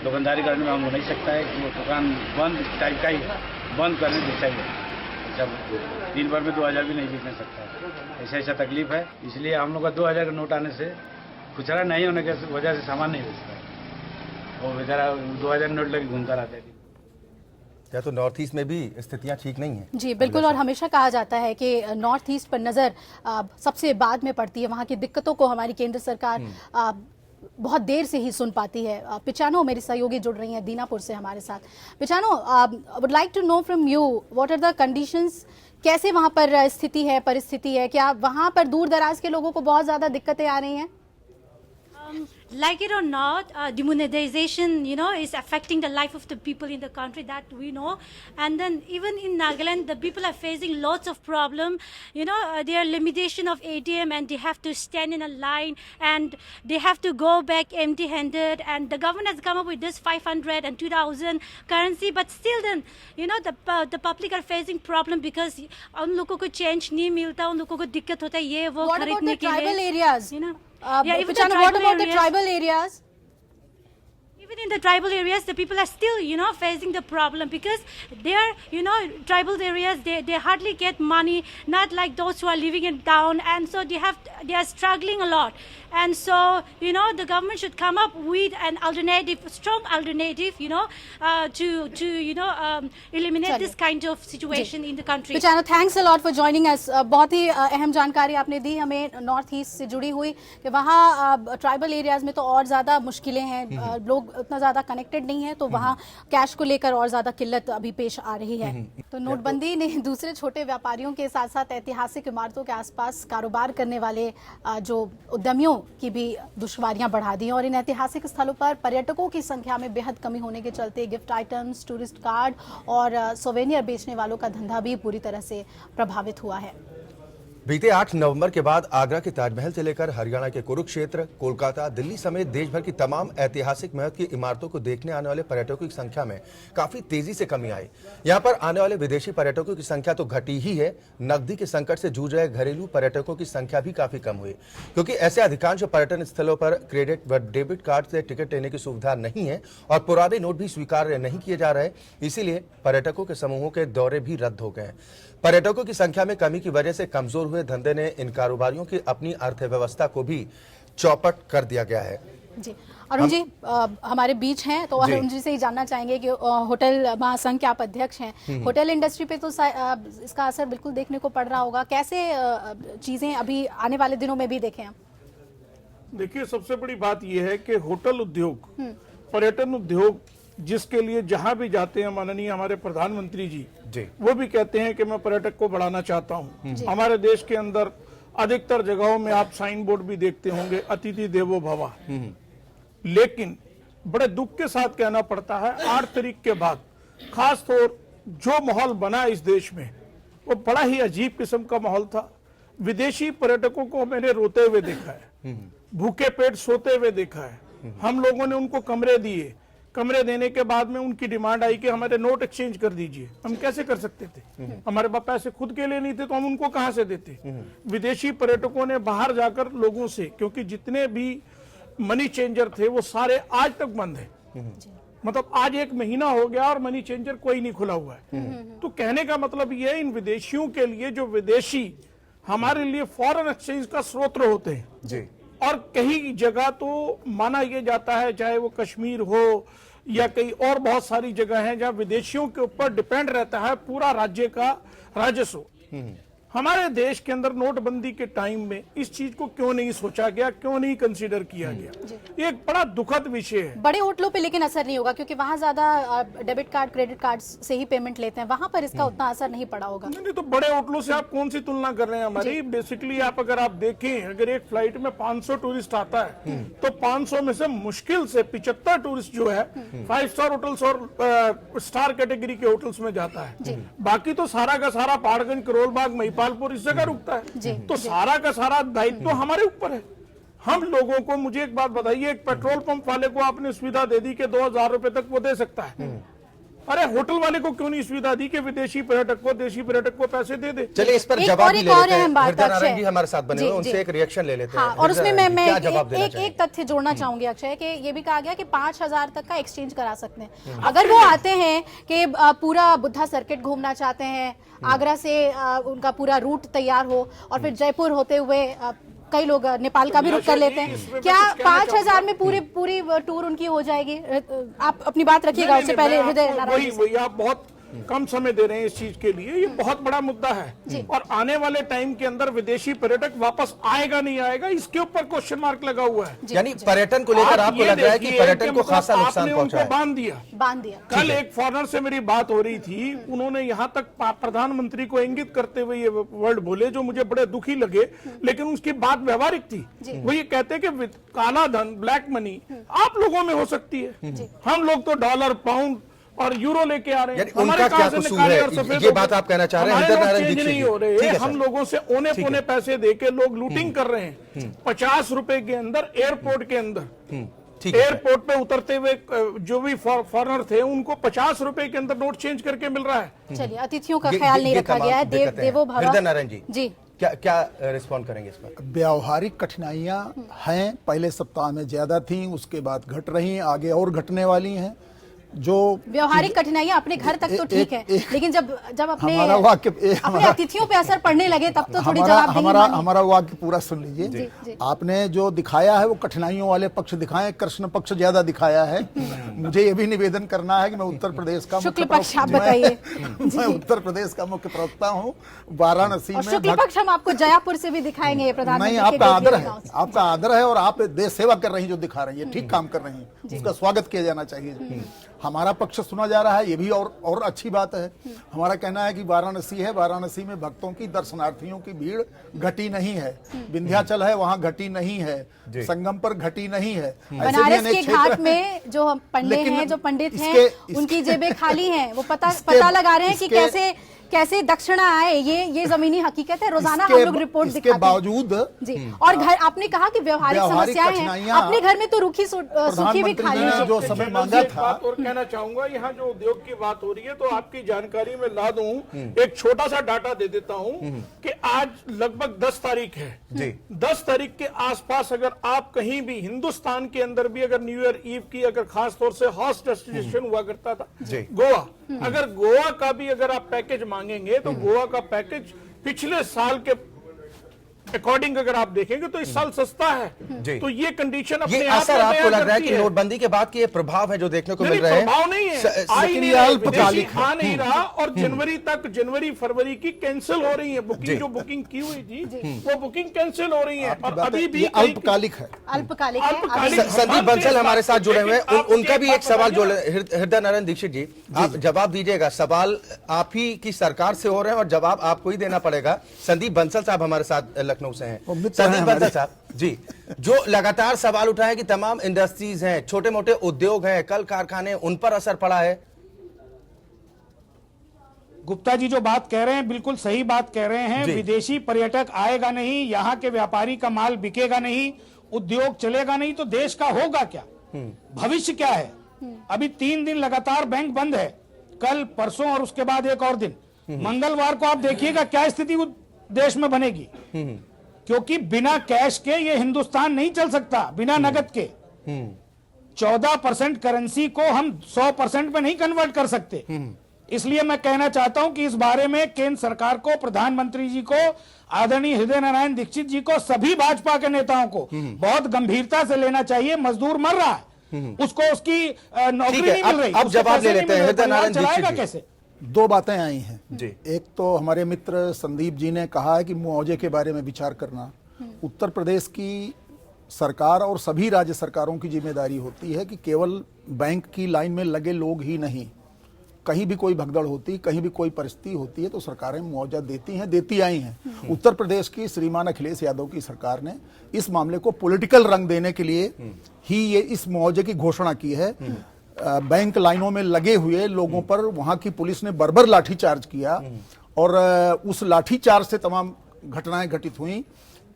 दुकानदारी करने में हम नहीं सकता है कि वो दुकान बंद टाइप का ही है, बंद करने जैसा ही है। जब दिन भर में 2000 भी नहीं बिक सकता है, ऐसा तकलीफ है। इसलिए हम लोग का 2000 का नोट आने से खुचरा नहीं होने की वजह से सामान नहीं बेचता है, वो बेचारा 2000 नोट लेके घूमता रहता है। क्या तो नॉर्थ ईस्ट में भी स्थितियां ठीक नहीं है? जी बिल्कुल, और हमेशा कहा जाता है कि नॉर्थ ईस्ट पर नज़र सबसे बाद में पड़ती है। वहाँ की दिक्कतों को हमारी केंद्र सरकार बहुत देर से ही सुन पाती है। पिचानो मेरी सहयोगी जुड़ रही हैं दीनापुर से हमारे साथ। पिचानो, would like to know from you what are the conditions, कैसे वहाँ पर स्थिति है, परिस्थिति है? क्या वहाँ पर दूर दराज के लोगों को बहुत ज़्यादा दिक्कतें आ रही हैं? Like it or not, demonetization, is affecting the life of the people in the country, that we know. And then even in Nagaland, the people are facing lots of problem. There are limitation of ATM and they have to stand in a line and they have to go back empty-handed. And the government has come up with this 500 and 2000 currency, but still then, the public are facing problem because उन लोगों को change नहीं मिलता, उन लोगों को दिक्कत होता है ये वो खरीदने के लिए। What about the tribal areas? Yeah, even Pichano, what about the tribal areas? Even in the tribal areas, the people are still, facing the problem because they're, tribal areas, they hardly get money, not like those who are living in town, and so they are struggling a lot. And so, the government should come up with an alternative, strong alternative, to eliminate this kind of situation in the country. Chano, thanks a lot for joining us. बहुत ही अहम जानकारी आपने दी हमें north east से जुड़ी हुई कि वहाँ ट्राइबल एरियाज में तो और ज़्यादा मुश्किलें हैं, लोग उतना ज़्यादा कनेक्टेड नहीं है, तो वहाँ कैश को लेकर और ज़्यादा किल्लत अभी पेश आ रही है। तो नोटबंदी ने दूसरे छोटे व्यापारियों के साथ साथ ऐतिहासिक इमारतोों के आसपास कारोबार करने वाले जो उद्यमियों की भी दुश्वारियां बढ़ा दी और इन ऐतिहासिक स्थलों पर पर्यटकों की संख्या में बेहद कमी होने के चलते गिफ्ट आइटम्स, टूरिस्ट कार्ड और सोवेनियर बेचने वालों का धंधा भी पूरी तरह से प्रभावित हुआ है। बीते 8 नवंबर के बाद आगरा के ताजमहल से लेकर हरियाणा के कुरुक्षेत्र, कोलकाता, दिल्ली समेत देश भर की तमाम ऐतिहासिक महत्व की इमारतों को देखने आने वाले पर्यटकों की संख्या में काफी तेजी से कमी आई। यहां पर आने वाले विदेशी पर्यटकों की संख्या तो घटी ही है, नकदी के संकट से जूझ रहे घरेलू पर्यटकों की संख्या भी काफी कम हुई, क्योंकि ऐसे अधिकांश पर्यटन स्थलों पर क्रेडिट व डेबिट कार्ड से टिकट लेने की सुविधा नहीं है और पुराने नोट भी स्वीकार्य नहीं किए जा रहे, इसीलिए पर्यटकों के समूहों के दौरे भी रद्द हो गए। पर्यटकों की संख्या में कमी की वजह से कमजोर हुए धंधे ने इन कारोबारियों की अपनी अर्थव्यवस्था को भी चौपट कर दिया गया है। जी अरुण जी हमारे बीच हैं, तो अरुण जी से ही जानना चाहेंगे कि होटल महासंघ के आप अध्यक्ष हैं, होटल इंडस्ट्री पे तो इसका असर बिल्कुल देखने को पड़ रहा होगा, कैसे चीजें अभी आने वाले दिनों में भी देखें हम? देखिए, सबसे बड़ी बात यह है कि होटल उद्योग, पर्यटन उद्योग, जिसके लिए जहां भी जाते हैं माननीय हमारे प्रधानमंत्री जी वो भी कहते हैं कि मैं पर्यटक को बढ़ाना चाहता हूं। हमारे देश के अंदर अधिकतर जगहों में आप साइन बोर्ड भी देखते होंगे, अतिथि देवो भव। लेकिन बड़े दुख के साथ कहना पड़ता है 8 तारीख के बाद खास तौर जो माहौल बना इस देश में वो बड़ा ही अजीब किस्म का माहौल था। विदेशी पर्यटकों को मैंने रोते हुए देखा है, भूखे पेट सोते हुए देखा है। हम लोगों ने उनको कमरे दिए, कमरे देने के बाद में उनकी डिमांड आई कि हमारे नोट एक्सचेंज कर दीजिए। हम कैसे कर सकते थे? हमारे पास पैसे खुद के लिए नहीं थे, तो हम उनको कहां से देते? विदेशी पर्यटकों ने बाहर जाकर लोगों से, क्योंकि जितने भी मनी चेंजर थे वो सारे आज तक बंद है, मतलब आज 1 महीना हो गया और मनी चेंजर कोई नहीं खुला हुआ है। तो कहने का मतलब ये है, इन विदेशियों के लिए जो विदेशी हमारे लिए फॉरेन एक्सचेंज का स्रोत होते हैं, और कई जगह तो माना यह जाता है, चाहे वो कश्मीर हो या कई और बहुत सारी जगह हैं जहां विदेशियों के ऊपर डिपेंड रहता है पूरा राज्य का राजस्व। हमारे देश के अंदर नोटबंदी के टाइम में इस चीज को क्यों नहीं सोचा गया, क्यों नहीं कंसीडर किया गया? ये एक बड़ा दुखद विषय है। बड़े होटलों पे लेकिन असर नहीं होगा, क्योंकि वहां ज्यादा डेबिट कार्ड, क्रेडिट कार्ड से ही पेमेंट लेते हैं, वहां पर इसका उतना असर नहीं पड़ा होगा। नहीं, तो बड़े होटलों से आप कौन सी तुलना कर रहे हैं हमारी? बेसिकली अगर आप देखें, अगर एक फ्लाइट में 500 टूरिस्ट आता है तो 500 में से मुश्किल से 75 टूरिस्ट जो है 5 स्टार होटल्स और स्टार कैटेगरी के होटल्स में जाता है। बाकी तो सारा का सारा पहाड़गंज, करोलबाग, महिपालपुर इस जगह रुकता है। तो सारा का सारा दायित्व तो हमारे ऊपर है। हम लोगों को, मुझे एक बात बताइए, एक पेट्रोल पंप वाले को आपने सुविधा दे दी कि 2000 रुपए तक वो दे सकता है, अरे होटल वाले को क्यों नहीं सुविधा दी कि विदेशी पर्यटक को, देशी पर्यटक को पैसे दे दे? चलिए इस पर जवाब भी ले लेते हैं। नारायण जी हमारे साथ बने हुए, उनसे एक रिएक्शन ले लेते हैं। और उसमें मैं एक तथ्य जोड़ना चाहूंगी अक्षय, कि ये भी कहा गया कि 5000 तक का एक्सचेंज करा सकते हैं। अगर वो आते हैं कि पूरा बुद्धा सर्किट घूमना चाहते हैं, आगरा से उनका पूरा रूट तैयार हो और फिर जयपुर होते हुए कई लोग नेपाल का भी रुख कर लेते हैं, क्या 5000 में पूरी टूर उनकी हो जाएगी? आप अपनी बात रखिएगा, उससे पहले हृदय नारायण जी। आप बहुत कम समय दे रहे हैं इस चीज के लिए, ये बहुत बड़ा मुद्दा है। और आने वाले टाइम के अंदर विदेशी पर्यटक वापस आएगा नहीं आएगा, इसके ऊपर क्वेश्चन मार्क लगा हुआ है। यानी पर्यटन को लेकर आपको लग रहा है कि पर्यटन को खासा नुकसान पहुंचा है? बांध दिया। कल एक फॉरेनर से मेरी बात हो रही थी, उन्होंने यहाँ तक प्रधानमंत्री को इंगित करते हुए ये वर्ड बोले जो मुझे बड़े दुखी लगे, लेकिन उसकी बात व्यवहारिक थी। वो ये कहते कि काला धन, ब्लैक मनी आप लोगों में हो सकती है, हम लोग तो डॉलर, पाउंड और यूरो लेके आ रहे हैं। उनका क्या कसूर है? ये बात आप कहना चाह रहे हैं? नहीं हो रहे, हम लोगों से औने पौने पैसे देके लोग लूटिंग कर रहे हैं। 50 रुपए के अंदर एयरपोर्ट के अंदर, एयरपोर्ट पे उतरते हुए जो भी फॉरेनर थे उनको 50 रुपए के अंदर नोट चेंज करके मिल रहा है। चलिए, अतिथियों का ख्याल नहीं रखा गया है। देवो भव। नारायण जी, क्या क्या रिस्पॉन्ड करेंगे इस पर? व्यावहारिक कठिनाइयां हैं, पहले सप्ताह में ज्यादा थी, उसके बाद घट रही, आगे और घटने वाली हैं। जो व्यवहारिक कठिनाइयां अपने घर तक तो ठीक है, लेकिन जब अपने हमारा वाक्य अपने अतिथियों पे असर पड़ने लगे तब तो थोड़ी जवाबदेही मांगी। हमारा वाक्य पूरा सुन लीजिए। आपने जो दिखाया है वो कठिनाइयों वाले पक्ष दिखाए, कृष्ण पक्ष ज्यादा दिखाया है। मुझे ये भी निवेदन करना है कि मैं उत्तर प्रदेश का शुक्ल पक्ष आप बताइए। मैं उत्तर प्रदेश का मुख्य प्रवक्ता हूँ। वाराणसी में शुक्ल पक्ष हम आपको जयपुर से भी दिखाएंगे। प्रधानमंत्री नहीं, आपका आदर है, आपका आदर है और आप देश सेवा कर रही हैं, जो दिखा रही है ठीक काम कर रही हैं, उसका स्वागत किया जाना चाहिए। हमारा पक्ष सुना जा रहा है, ये भी और अच्छी बात है। हमारा कहना है कि वाराणसी है, वाराणसी में भक्तों की, दर्शनार्थियों की भीड़ घटी नहीं है। विंध्याचल है, वहाँ घटी नहीं है, संगम पर घटी नहीं है। बनारस के घाट में जो पंडे हैं, जो पंडित हैं, उनकी जेबें खाली हैं। वो पता लगा रहे हैं कि कैसे दक्षिणा आए। ये जमीनी हकीकत है। रोजाना हम लोग रिपोर्ट दिखाते हैं। बावजूद जी, और घर आपने कहा कि व्यवहारिक समस्याएं हैं। अपने घर में तो सूखी भी खाली जो समय मांगा था। बात और कहना चाहूंगा, यहाँ जो उद्योग की बात हो रही है, तो आपकी जानकारी में ला दूं, एक छोटा सा डाटा दे देता हूं कि आज लगभग 10 तारीख है जी। 10 तारीख के आसपास अगर आप कहीं भी हिंदुस्तान के अंदर भी अगर न्यू ईयर ईव की अगर खास तौर से हॉट डेस्टिनेशन हुआ करता था गोवा, अगर गोवा का भी अगर आप पैकेज मांगेंगे तो गोवा का पैकेज पिछले साल के अकॉर्डिंग अगर आप देखेंगे तो इस साल सस्ता है। तो ये कंडीशन अपने ये असर आपको लग रहा है कि नोटबंदी के बाद की ये प्रभाव है जो देखने को मिल रहा है? प्रभाव नहीं है, अल्पकालिक आ नहीं रहा। और जनवरी फरवरी की कैंसिल हो रही है बुकिंग। जो बुकिंग की हुई थी वो बुकिंग कैंसिल हो रही है और अभी भी अल्पकालिक है। संदीप बंसल हमारे साथ जुड़े हुए हैं, उनका भी एक सवाल जो हृदय नारायण दीक्षित जी, आप जवाब दीजिएगा। सवाल आप ही की सरकार से हो रहे हैं और जवाब आपको ही देना पड़ेगा। संदीप बंसल साहब हमारे साथ लखनऊ से हैं। संदीप बंसल साहब जी, जो लगातार सवाल उठा है कि तमाम इंडस्ट्रीज हैं, छोटे मोटे उद्योग हैं, कल कारखाने, उन पर असर पड़ा है। गुप्ता जी जो बात कह रहे हैं बिल्कुल सही बात कह रहे हैं। विदेशी पर्यटक आएगा नहीं, यहाँ के व्यापारी का माल बिकेगा नहीं, उद्योग चलेगा नहीं, तो देश का होगा क्या? भविष्य क्या है? अभी 3 दिन लगातार बैंक बंद है, कल परसों और उसके बाद एक और दिन। मंगलवार को आप देखिएगा क्या स्थिति देश में बनेगी, क्योंकि बिना कैश के ये हिंदुस्तान नहीं चल सकता, बिना नगद के। 14% करेंसी को हम 100% में नहीं कन्वर्ट कर सकते। इसलिए मैं कहना चाहता हूं कि इस बारे में केंद्र सरकार को, प्रधानमंत्री जी को, आदरणीय हृदय नारायण दीक्षित जी को, सभी भाजपा के नेताओं को बहुत गंभीरता से लेना चाहिए। मजदूर मर रहा है, उसको उसकी नौकरी नहीं मिल रही। अब जवाब ले लेते हैं हृदय नारायण दीक्षित जी। कैसे? 2 बातें आई हैं जी। एक तो हमारे मित्र संदीप जी ने कहा है कि मुआवजे के बारे में विचार करना उत्तर प्रदेश की सरकार और सभी राज्य सरकारों की जिम्मेदारी होती है कि केवल बैंक की लाइन में लगे लोग ही नहीं, कहीं भी कोई भगदड़ होती, कहीं भी कोई परिस्थिति होती है तो सरकारें मुआवजा देती हैं, देती आई हैं। उत्तर प्रदेश की श्रीमान अखिलेश यादव की सरकार ने इस मामले को पॉलिटिकल रंग देने के लिए ही ये इस मुआवजे की घोषणा की है। बैंक लाइनों में लगे हुए लोगों पर वहां की पुलिस ने बर्बर लाठीचार्ज किया और उस लाठीचार्ज से तमाम घटनाएं घटित हुई।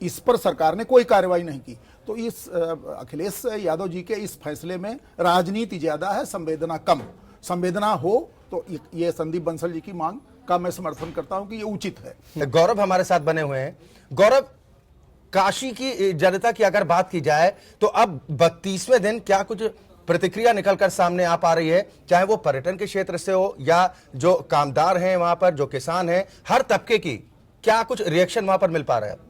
इस पर सरकार ने कोई कार्रवाई नहीं की। तो इस अखिलेश यादव जी के इस फैसले में राजनीति ज्यादा है, संवेदना कम। संवेदना हो तो ये संदीप बंसल जी की मांग का मैं समर्थन करता हूं कि ये उचित है। गौरव हमारे साथ बने हुए हैं। गौरव, काशी की जनता की अगर बात की जाए तो अब 32वें दिन क्या कुछ प्रतिक्रिया निकलकर सामने आ पा रही है, चाहे वो पर्यटन के क्षेत्र से हो या जो कामदार हैं वहां पर, जो किसान हैं, हर तबके की क्या कुछ रिएक्शन वहां पर मिल पा रहा है?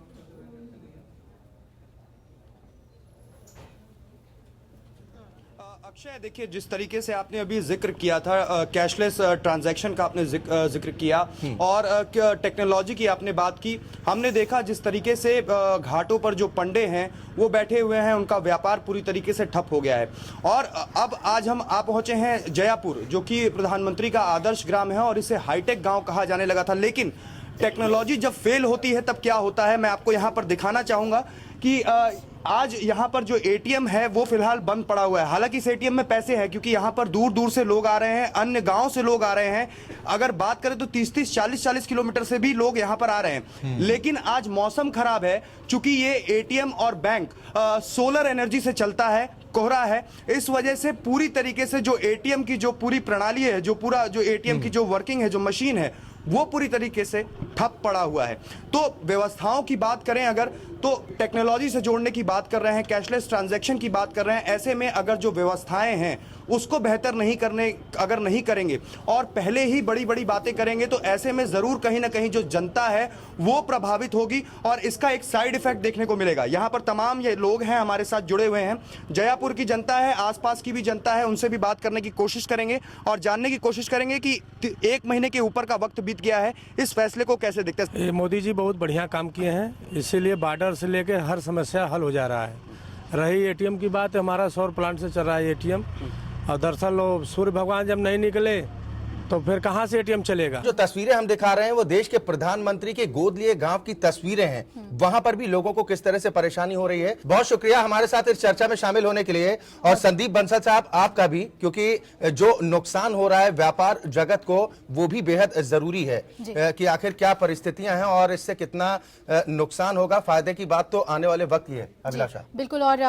अक्षय, देखिए जिस तरीके से आपने अभी जिक्र किया था कैशलेस ट्रांजैक्शन का, आपने जिक्र किया और टेक्नोलॉजी की आपने बात की। हमने देखा जिस तरीके से घाटों पर जो पंडे हैं वो बैठे हुए हैं, उनका व्यापार पूरी तरीके से ठप हो गया है। और अब आज हम आ पहुंचे हैं जयपुर, जो कि प्रधानमंत्री का आदर्श ग्राम है और इसे हाईटेक गाँव कहा जाने लगा था। लेकिन टेक्नोलॉजी जब फेल होती है तब क्या होता है, मैं आपको यहाँ पर दिखाना चाहूँगा कि आज यहाँ पर जो एटीएम है वो फिलहाल बंद पड़ा हुआ है। हालांकि इस एटीएम में पैसे हैं, क्योंकि यहाँ पर दूर दूर से लोग आ रहे हैं, अन्य गांव से लोग आ रहे हैं। अगर बात करें तो 30-30, 40-40 किलोमीटर से भी लोग यहाँ पर आ रहे हैं। लेकिन आज मौसम खराब है, चूंकि ये एटीएम और बैंक सोलर एनर्जी से चलता है, कोहरा है, इस वजह से पूरी तरीके से जो एटीएम की जो पूरी प्रणाली है, जो पूरा जो एटीएम की जो वर्किंग है, जो मशीन है, वो पूरी तरीके से ठप पड़ा हुआ है। तो व्यवस्थाओं की बात करें अगर, तो टेक्नोलॉजी से जोड़ने की बात कर रहे हैं, कैशलेस ट्रांजैक्शन की बात कर रहे हैं। ऐसे में अगर जो व्यवस्थाएं हैं उसको बेहतर अगर नहीं करेंगे और पहले ही बड़ी बड़ी बातें करेंगे, तो ऐसे में जरूर कहीं ना कहीं जो जनता है वो प्रभावित होगी और इसका एक साइड इफेक्ट देखने को मिलेगा। यहाँ पर तमाम ये लोग हैं हमारे साथ जुड़े हुए हैं, जयापुर की जनता है, आसपास की भी जनता है, उनसे भी बात करने की कोशिश करेंगे और जानने की कोशिश करेंगे कि 1 महीने के ऊपर का वक्त बीत गया है, इस फैसले को कैसे देखते हैं। मोदी जी बहुत बढ़िया काम किए हैं, इसीलिए बॉर्डर से लेके हर समस्या हल हो जा रहा है। रही एटीएम की बात, हमारा सौर प्लांट से चल रहा है एटीएम, और दरअसल सूर्य भगवान जब नहीं निकले तो फिर कहां से एटीएम चलेगा। जो तस्वीरें हम दिखा रहे हैं वो देश के प्रधानमंत्री के गोद लिए गांव की तस्वीरें हैं, वहां पर भी लोगों को किस तरह से परेशानी हो रही है। बहुत शुक्रिया हमारे साथ इस चर्चा में शामिल होने के लिए, और संदीप बंसल साहब आपका भी, क्योंकि जो नुकसान हो रहा है व्यापार जगत को वो भी बेहद जरूरी है कि आखिर क्या परिस्थितियां हैं और इससे कितना नुकसान होगा। फायदे की बात तो आने वाले वक्त ही है। अभिलाषा बिल्कुल, और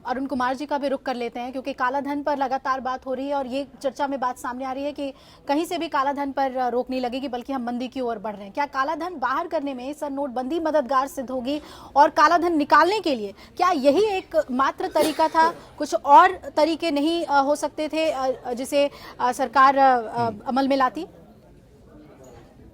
अरुण कुमार जी का भी रुख कर लेते हैं, क्योंकि काला धन पर लगातार बात हो रही है और ये चर्चा में बात सामने आ रही है कि कहीं से भी काला धन पर रोक नहीं लगेगी, बल्कि हम मंदी की ओर बढ़ रहे हैं। क्या काला धन बाहर करने में सर नोटबंदी मददगार सिद्ध होगी, और काला धन निकालने के लिए क्या यही एक मात्र तरीका था, कुछ और तरीके नहीं हो सकते थे जिसे सरकार अमल में लाती?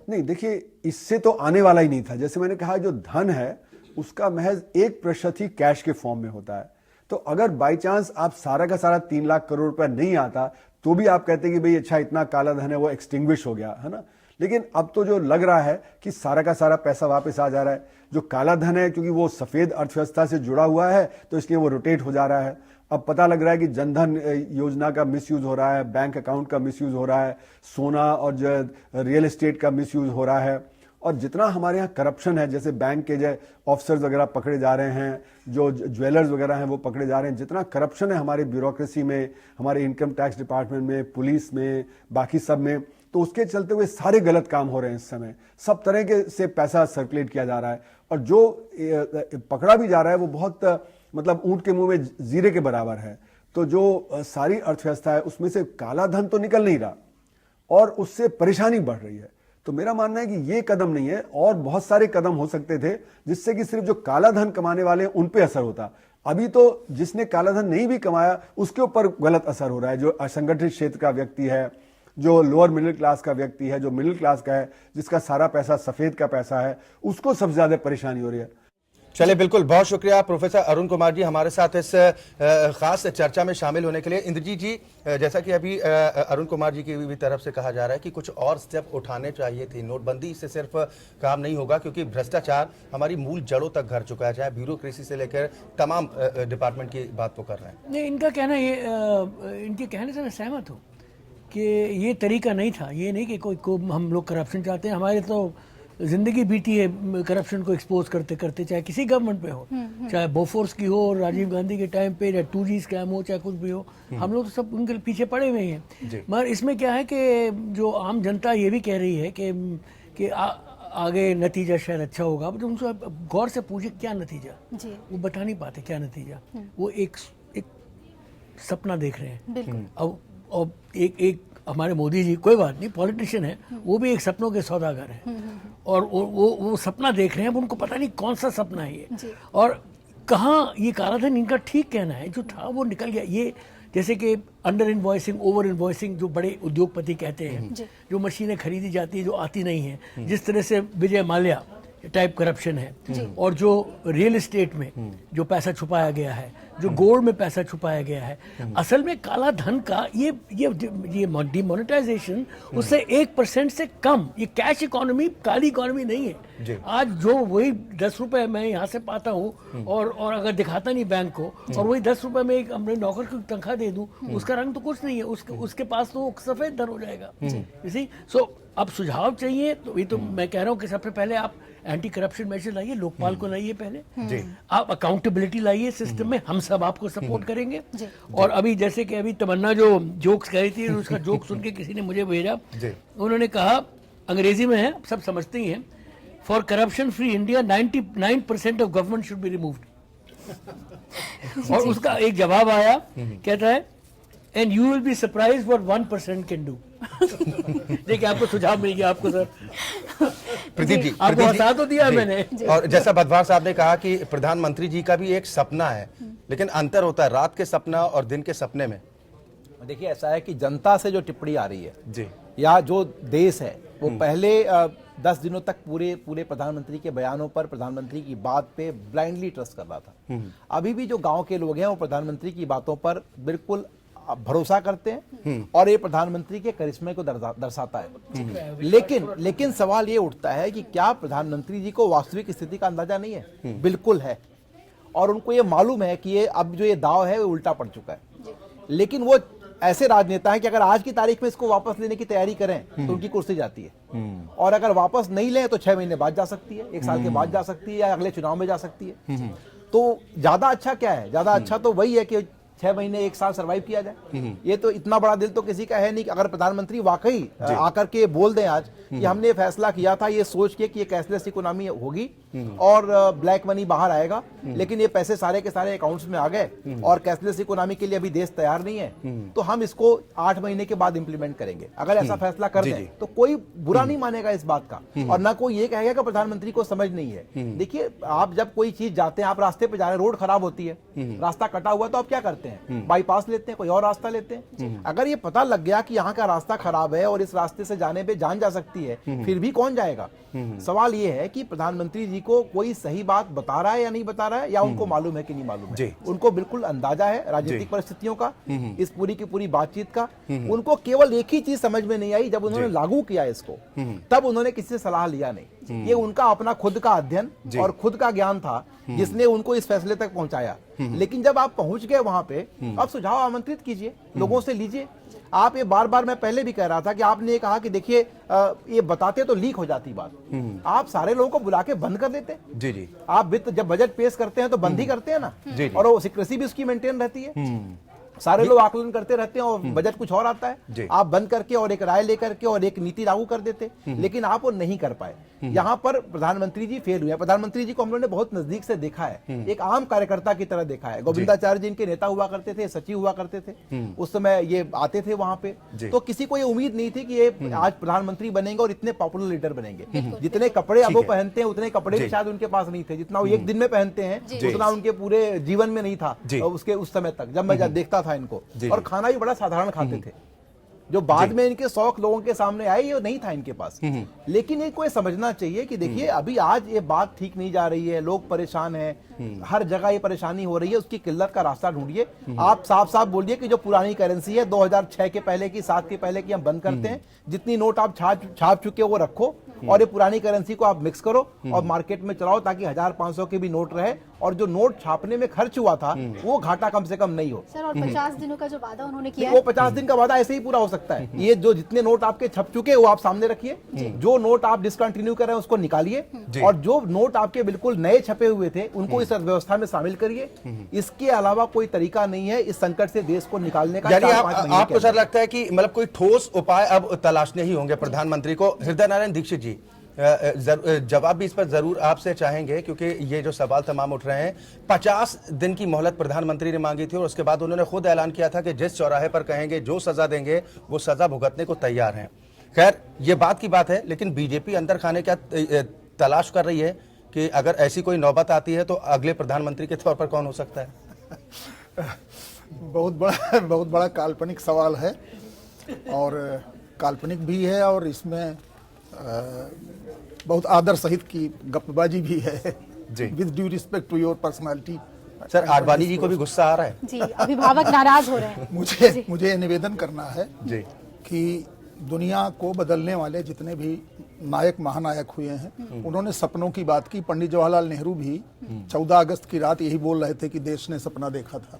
नहीं, देखिए इससे तो आने वाला ही नहीं था। जैसे मैंने कहा, जो धन है उसका महज 1% ही कैश के फॉर्म में होता है। तो अगर बाई चांस आप सारा का सारा 3 लाख करोड़ रुपया नहीं आता तो भी आप कहते कि भाई अच्छा इतना काला धन है वो एक्सटिंग्विश हो गया, है ना। लेकिन अब तो जो लग रहा है कि सारा का सारा पैसा वापस आ जा रहा है। जो काला धन है, क्योंकि वो सफेद अर्थव्यवस्था से जुड़ा हुआ है तो इसलिए वो रोटेट हो जा रहा है। अब पता लग रहा है कि जनधन योजना का मिसयूज हो रहा है, बैंक अकाउंट का मिसयूज हो रहा है, सोना और जो रियल एस्टेट का मिसयूज हो रहा है। और जितना हमारे यहाँ करप्शन है, जैसे बैंक के जो ऑफिसर्स वगैरह पकड़े जा रहे हैं, जो ज्वेलर्स वगैरह हैं वो पकड़े जा रहे हैं, जितना करप्शन है हमारी ब्यूरोक्रेसी में, हमारे इनकम टैक्स डिपार्टमेंट में, पुलिस में, बाकी सब में, तो उसके चलते हुए सारे गलत काम हो रहे हैं इस समय। सब तरह के से पैसा सर्कुलेट किया जा रहा है, और जो पकड़ा भी जा रहा है वो बहुत मतलब ऊंट के मुंह में जीरे के बराबर है। तो जो सारी अर्थव्यवस्था है उसमें से काला धन तो निकल नहीं रहा और उससे परेशानी बढ़ रही है। तो मेरा मानना है कि ये कदम नहीं है, और बहुत सारे कदम हो सकते थे जिससे कि सिर्फ जो काला धन कमाने वाले हैं उन पे असर होता। अभी तो जिसने काला धन नहीं भी कमाया उसके ऊपर गलत असर हो रहा है। जो असंगठित क्षेत्र का व्यक्ति है, जो लोअर मिडिल क्लास का व्यक्ति है, जो मिडिल क्लास का है, जिसका सारा पैसा सफेद का पैसा है, उसको सबसे ज्यादा परेशानी हो रही है। चलिए, बिल्कुल, बहुत शुक्रिया प्रोफेसर अरुण कुमार जी हमारे साथ इस खास चर्चा में शामिल होने के लिए। इंद्रजीत जी, जैसा कि अभी अरुण कुमार जी की भी तरफ से कहा जा रहा है कि कुछ और स्टेप उठाने चाहिए थे, नोटबंदी से सिर्फ काम नहीं होगा, क्योंकि भ्रष्टाचार हमारी मूल जड़ों तक घर चुका है, चाहे ब्यूरोक्रेसी से लेकर तमाम डिपार्टमेंट की बात वो कर रहे हैं। नहीं, इनका कहना ये इनके कहने से मैं सहमत हूँ कि ये तरीका नहीं था। ये नहीं कि कोई हम लोग करप्शन चाहते हैं, हमारे तो जिंदगी बीती है करप्शन को एक्सपोज करते करते, चाहे किसी गवर्नमेंट पे हो, चाहे बोफोर्स की हो, राजीव गांधी के टाइम पे, या 2G स्कैम हो, चाहे कुछ भी हो, हम लोग तो सब उनके पीछे पड़े हुए हैं। मगर इसमें क्या है कि जो आम जनता ये भी कह रही है कि आगे नतीजा शायद अच्छा होगा, तो उनसे गौर से पूछे क्या नतीजा, वो बता नहीं पाते क्या नतीजा। वो एक सपना देख रहे हैं। अब एक हमारे मोदी जी, कोई बात नहीं, पॉलिटिशियन है, वो भी एक सपनों के सौदागर हैं, और वो सपना देख रहे हैं। उनको पता नहीं कौन सा सपना है ये, और कहाँ ये काला धन। इनका ठीक कहना है, जो था वो निकल गया। ये जैसे कि अंडर इन्वॉइसिंग, ओवर इन्वॉइसिंग जो बड़े उद्योगपति कहते हैं, जो मशीनें खरीदी जाती है जो आती नहीं है, जिस तरह से विजय माल्या टाइप करप्शन है, और जो रियल एस्टेट में जो पैसा छुपाया गया है, जो गोल्ड में पैसा छुपाया गया है, असल में काला धन का ये डिमोनेटाइजेशन उससे 1% से कम। ये कैश इकोनॉमी, काली इकोनॉमी नहीं है। आज जो वही 10 रुपए मैं यहाँ से पाता हूँ और अगर दिखाता नहीं बैंक को, और वही 10 रुपए में एक अपने नौकर को तनख्वाह दे दूँ, उसका रंग तो कुछ नहीं है, उसके पास तो सफेद धन हो जाएगा। इसी अब सुझाव चाहिए, तो ये तो मैं कह रहा हूँ कि सबसे पहले आप एंटी करप्शन मेजर लाइए, लोकपाल को लाइए पहले, आप अकाउंटेबिलिटी लाइए सिस्टम में, हम सब आपको सपोर्ट करेंगे। और अभी जैसे कि अभी तमन्ना जो जोक्स कह रही थी, उसका जोक सुन के किसी ने मुझे भेजा, उन्होंने कहा, अंग्रेजी में है, सब समझते ही हैं, for corruption free India 99% of government should be removed. और उसका एक जवाब आया, कहता है and you will be surprise what 1% can do. देखिए आपको सुझाव मिल गया आपको सर। प्रदीप जी, आपको हंसा तो दिया जी। मैंने। और जैसा बदवार साहब ने कहा कि प्रधानमंत्री जी का भी एक सपना है, लेकिन अंतर होता है रात के सपना और दिन के सपने में। देखिए ऐसा है कि जनता से जो टिप्पणी आ रही है जी, या जो देश है वो पहले 10 दिनों तक पूरे प्रधानमंत्री के बयानों पर, प्रधानमंत्री की बात पे ब्लाइंडली ट्रस्ट कर रहा था। अभी भी जो गांव के लोग हैं वो प्रधानमंत्री की बातों पर बिल्कुल भरोसा करते हैं और ये प्रधानमंत्री के करिश्मे को दर्शाता है। लेकिन सवाल ये उठता है कि क्या प्रधानमंत्री जी को वास्तविक स्थिति का अंदाजा नहीं है? बिल्कुल है, और उनको ये मालूम है कि ये अब जो ये दाव है वो उल्टा पड़ चुका है। लेकिन वो ऐसे राजनेता हैं कि अगर आज की तारीख में इसको वापस लेने की तैयारी करें तो उनकी कुर्सी जाती है, और अगर वापस नहीं लें तो 6 महीने बाद जा सकती है, 1 साल के बाद जा सकती है, या अगले चुनाव में जा सकती है। तो ज्यादा अच्छा क्या है? ज्यादा अच्छा तो वही है कि 6 महीने 1 साल सर्वाइव किया जाए। ये तो इतना बड़ा दिल तो किसी का है नहीं कि अगर प्रधानमंत्री वाकई आकर के बोल दें आज कि हमने ये फैसला किया था ये सोच के कि ये कैशलेस इकोनॉमी होगी और ब्लैक मनी बाहर आएगा, लेकिन ये पैसे सारे के सारे अकाउंट्स में आ गए और कैशलेस इकोनॉमी के लिए अभी देश तैयार नहीं है, तो हम इसको 8 महीने के बाद इंप्लीमेंट करेंगे। अगर ऐसा फैसला कर दें तो कोई बुरा नहीं मानेगा इस बात का, और ना कोई ये कहेगा कि प्रधानमंत्री को समझ नहीं है। देखिए आप जब कोई चीज जाते हैं, आप रास्ते पे जा रहे हैं, रोड खराब होती है, रास्ता कटा हुआ, तो आप क्या करते हैं? बाईपास लेते हैं, कोई और रास्ता लेते हैं। अगर ये पता लग गया कि यहाँ का रास्ता खराब है और इस रास्ते से जाने पे जान जा सकती है, फिर भी कौन जाएगा? सवाल ये है कि प्रधानमंत्री जी को कोई सही बात बता रहा है या नहीं बता रहा है, या उनको मालूम है कि नहीं मालूम है? उनको बिल्कुल अंदाजा है राजनीतिक परिस्थितियों का, इस पूरी की पूरी बातचीत का। उनको केवल एक ही चीज समझ में नहीं आई, जब उन्होंने लागू किया इसको, तब उन्होंने किसी से सलाह लिया नहीं। ये उनका अपना खुद का अध्ययन और खुद का ज्ञान था जिसने उनको इस फैसले तक पहुंचाया। लेकिन जब आप पहुंच गए वहां पे, अब सुझाव आमंत्रित कीजिए, लोगों से लीजिए। आप ये बार बार, मैं पहले भी कह रहा था कि आपने ये कहा कि देखिए ये बताते तो लीक हो जाती बात, आप सारे लोगों को बुला के बंद कर देते। जी जी, आप वित्त जब बजट पेश करते हैं तो बंद ही करते हैं ना, और वो सिक्रेसी भी उसकी मेंटेन रहती है। सारे लोग आकलन करते रहते हैं और बजट कुछ और आता है, आप बंद करके और एक राय लेकर के और एक नीति लागू कर देते, लेकिन आप वो नहीं कर पाए। यहाँ पर प्रधानमंत्री जी फेल हुए। प्रधानमंत्री जी को हम लोगों ने बहुत नजदीक से देखा है, एक आम कार्यकर्ता की तरह देखा है। गोविंदाचार्य जी इनके नेता हुआ करते थे, सचिव हुआ करते थे, उस समय ये आते थे वहां पे, तो किसी को ये उम्मीद नहीं थी कि ये आज प्रधानमंत्री बनेंगे और इतने पॉपुलर लीडर बनेंगे। जितने कपड़े अब वो पहनते हैं उतने कपड़े भी शायद उनके पास नहीं थे, जितना वो एक दिन में पहनते हैं उतना उनके पूरे जीवन में नहीं था उसके उस समय तक, जब मैं देखता था इनको। और खाना भी बड़ा साधारण खाते थे, जो बाद में इनके शौक लोगों के सामने आए, ये नहीं था इनके पास। लेकिन इनको ये समझना चाहिए कि देखिए अभी आज ये बात ठीक नहीं जा रही है, लोग परेशान हैं, हर जगह ये परेशानी हो रही है, उसकी किल्लत का रास्ता ढूंढिए। आप साफ साफ बोलिए कि जो पुरानी करेंसी है 2006 के पहले की, 7 के पहले की हम बंद करते हैं, जितनी नोट आप छाप चुके हो वो रखो, और ये पुरानी करेंसी को आप मिक्स करो और मार्केट में चलाओ, ताकि 1500 के भी नोट रहे, और जो नोट छापने में खर्च हुआ था वो घाटा कम से कम नहीं हो। सर, और 50 दिनों का जो वादा उन्होंने किया, वो 50 दिन का वादा ऐसे ही पूरा हो सकता है। ये जो जितने नोट आपके छप चुके वो आप सामने रखिए, जो नोट आप डिसकंटिन्यू कर रहे हैं उसको निकालिए, और जो नोट आपके बिल्कुल नए छपे हुए थे उनको इस अर्थव्यवस्था में शामिल करिए। इसके अलावा कोई तरीका नहीं है इस संकट से देश को निकालने का। यानी आपको सर लगता है कि मतलब कोई ठोस उपाय अब तलाशने ही होंगे प्रधानमंत्री को? हृदय नारायण दीक्षित जी, जवाब भी इस पर जरूर आपसे चाहेंगे, क्योंकि ये जो सवाल तमाम उठ रहे हैं। 50 दिन की मोहलत प्रधानमंत्री ने मांगी थी और उसके बाद उन्होंने खुद ऐलान किया था कि जिस चौराहे पर कहेंगे, जो सजा देंगे वो सजा भुगतने को तैयार हैं। खैर ये बात की बात है, लेकिन बीजेपी अंदर खाने क्या तलाश कर रही है कि अगर ऐसी कोई नौबत आती है तो अगले प्रधानमंत्री के तौर पर कौन हो सकता है? बहुत बड़ा काल्पनिक सवाल है, और काल्पनिक भी है, और इसमें बहुत आदर सहित की गप्पबाजी भी है। With due respect to your personality. Sir Advani ji को भी गुस्सा आ रहा है जी, अभिभावक नाराज हो रहे हैं। मुझे निवेदन करना है जी कि दुनिया को बदलने वाले जितने भी नायक महानायक हुए हैं, उन्होंने सपनों की बात की। पंडित जवाहरलाल नेहरू भी 14 अगस्त की रात यही बोल रहे थे कि देश ने सपना देखा था,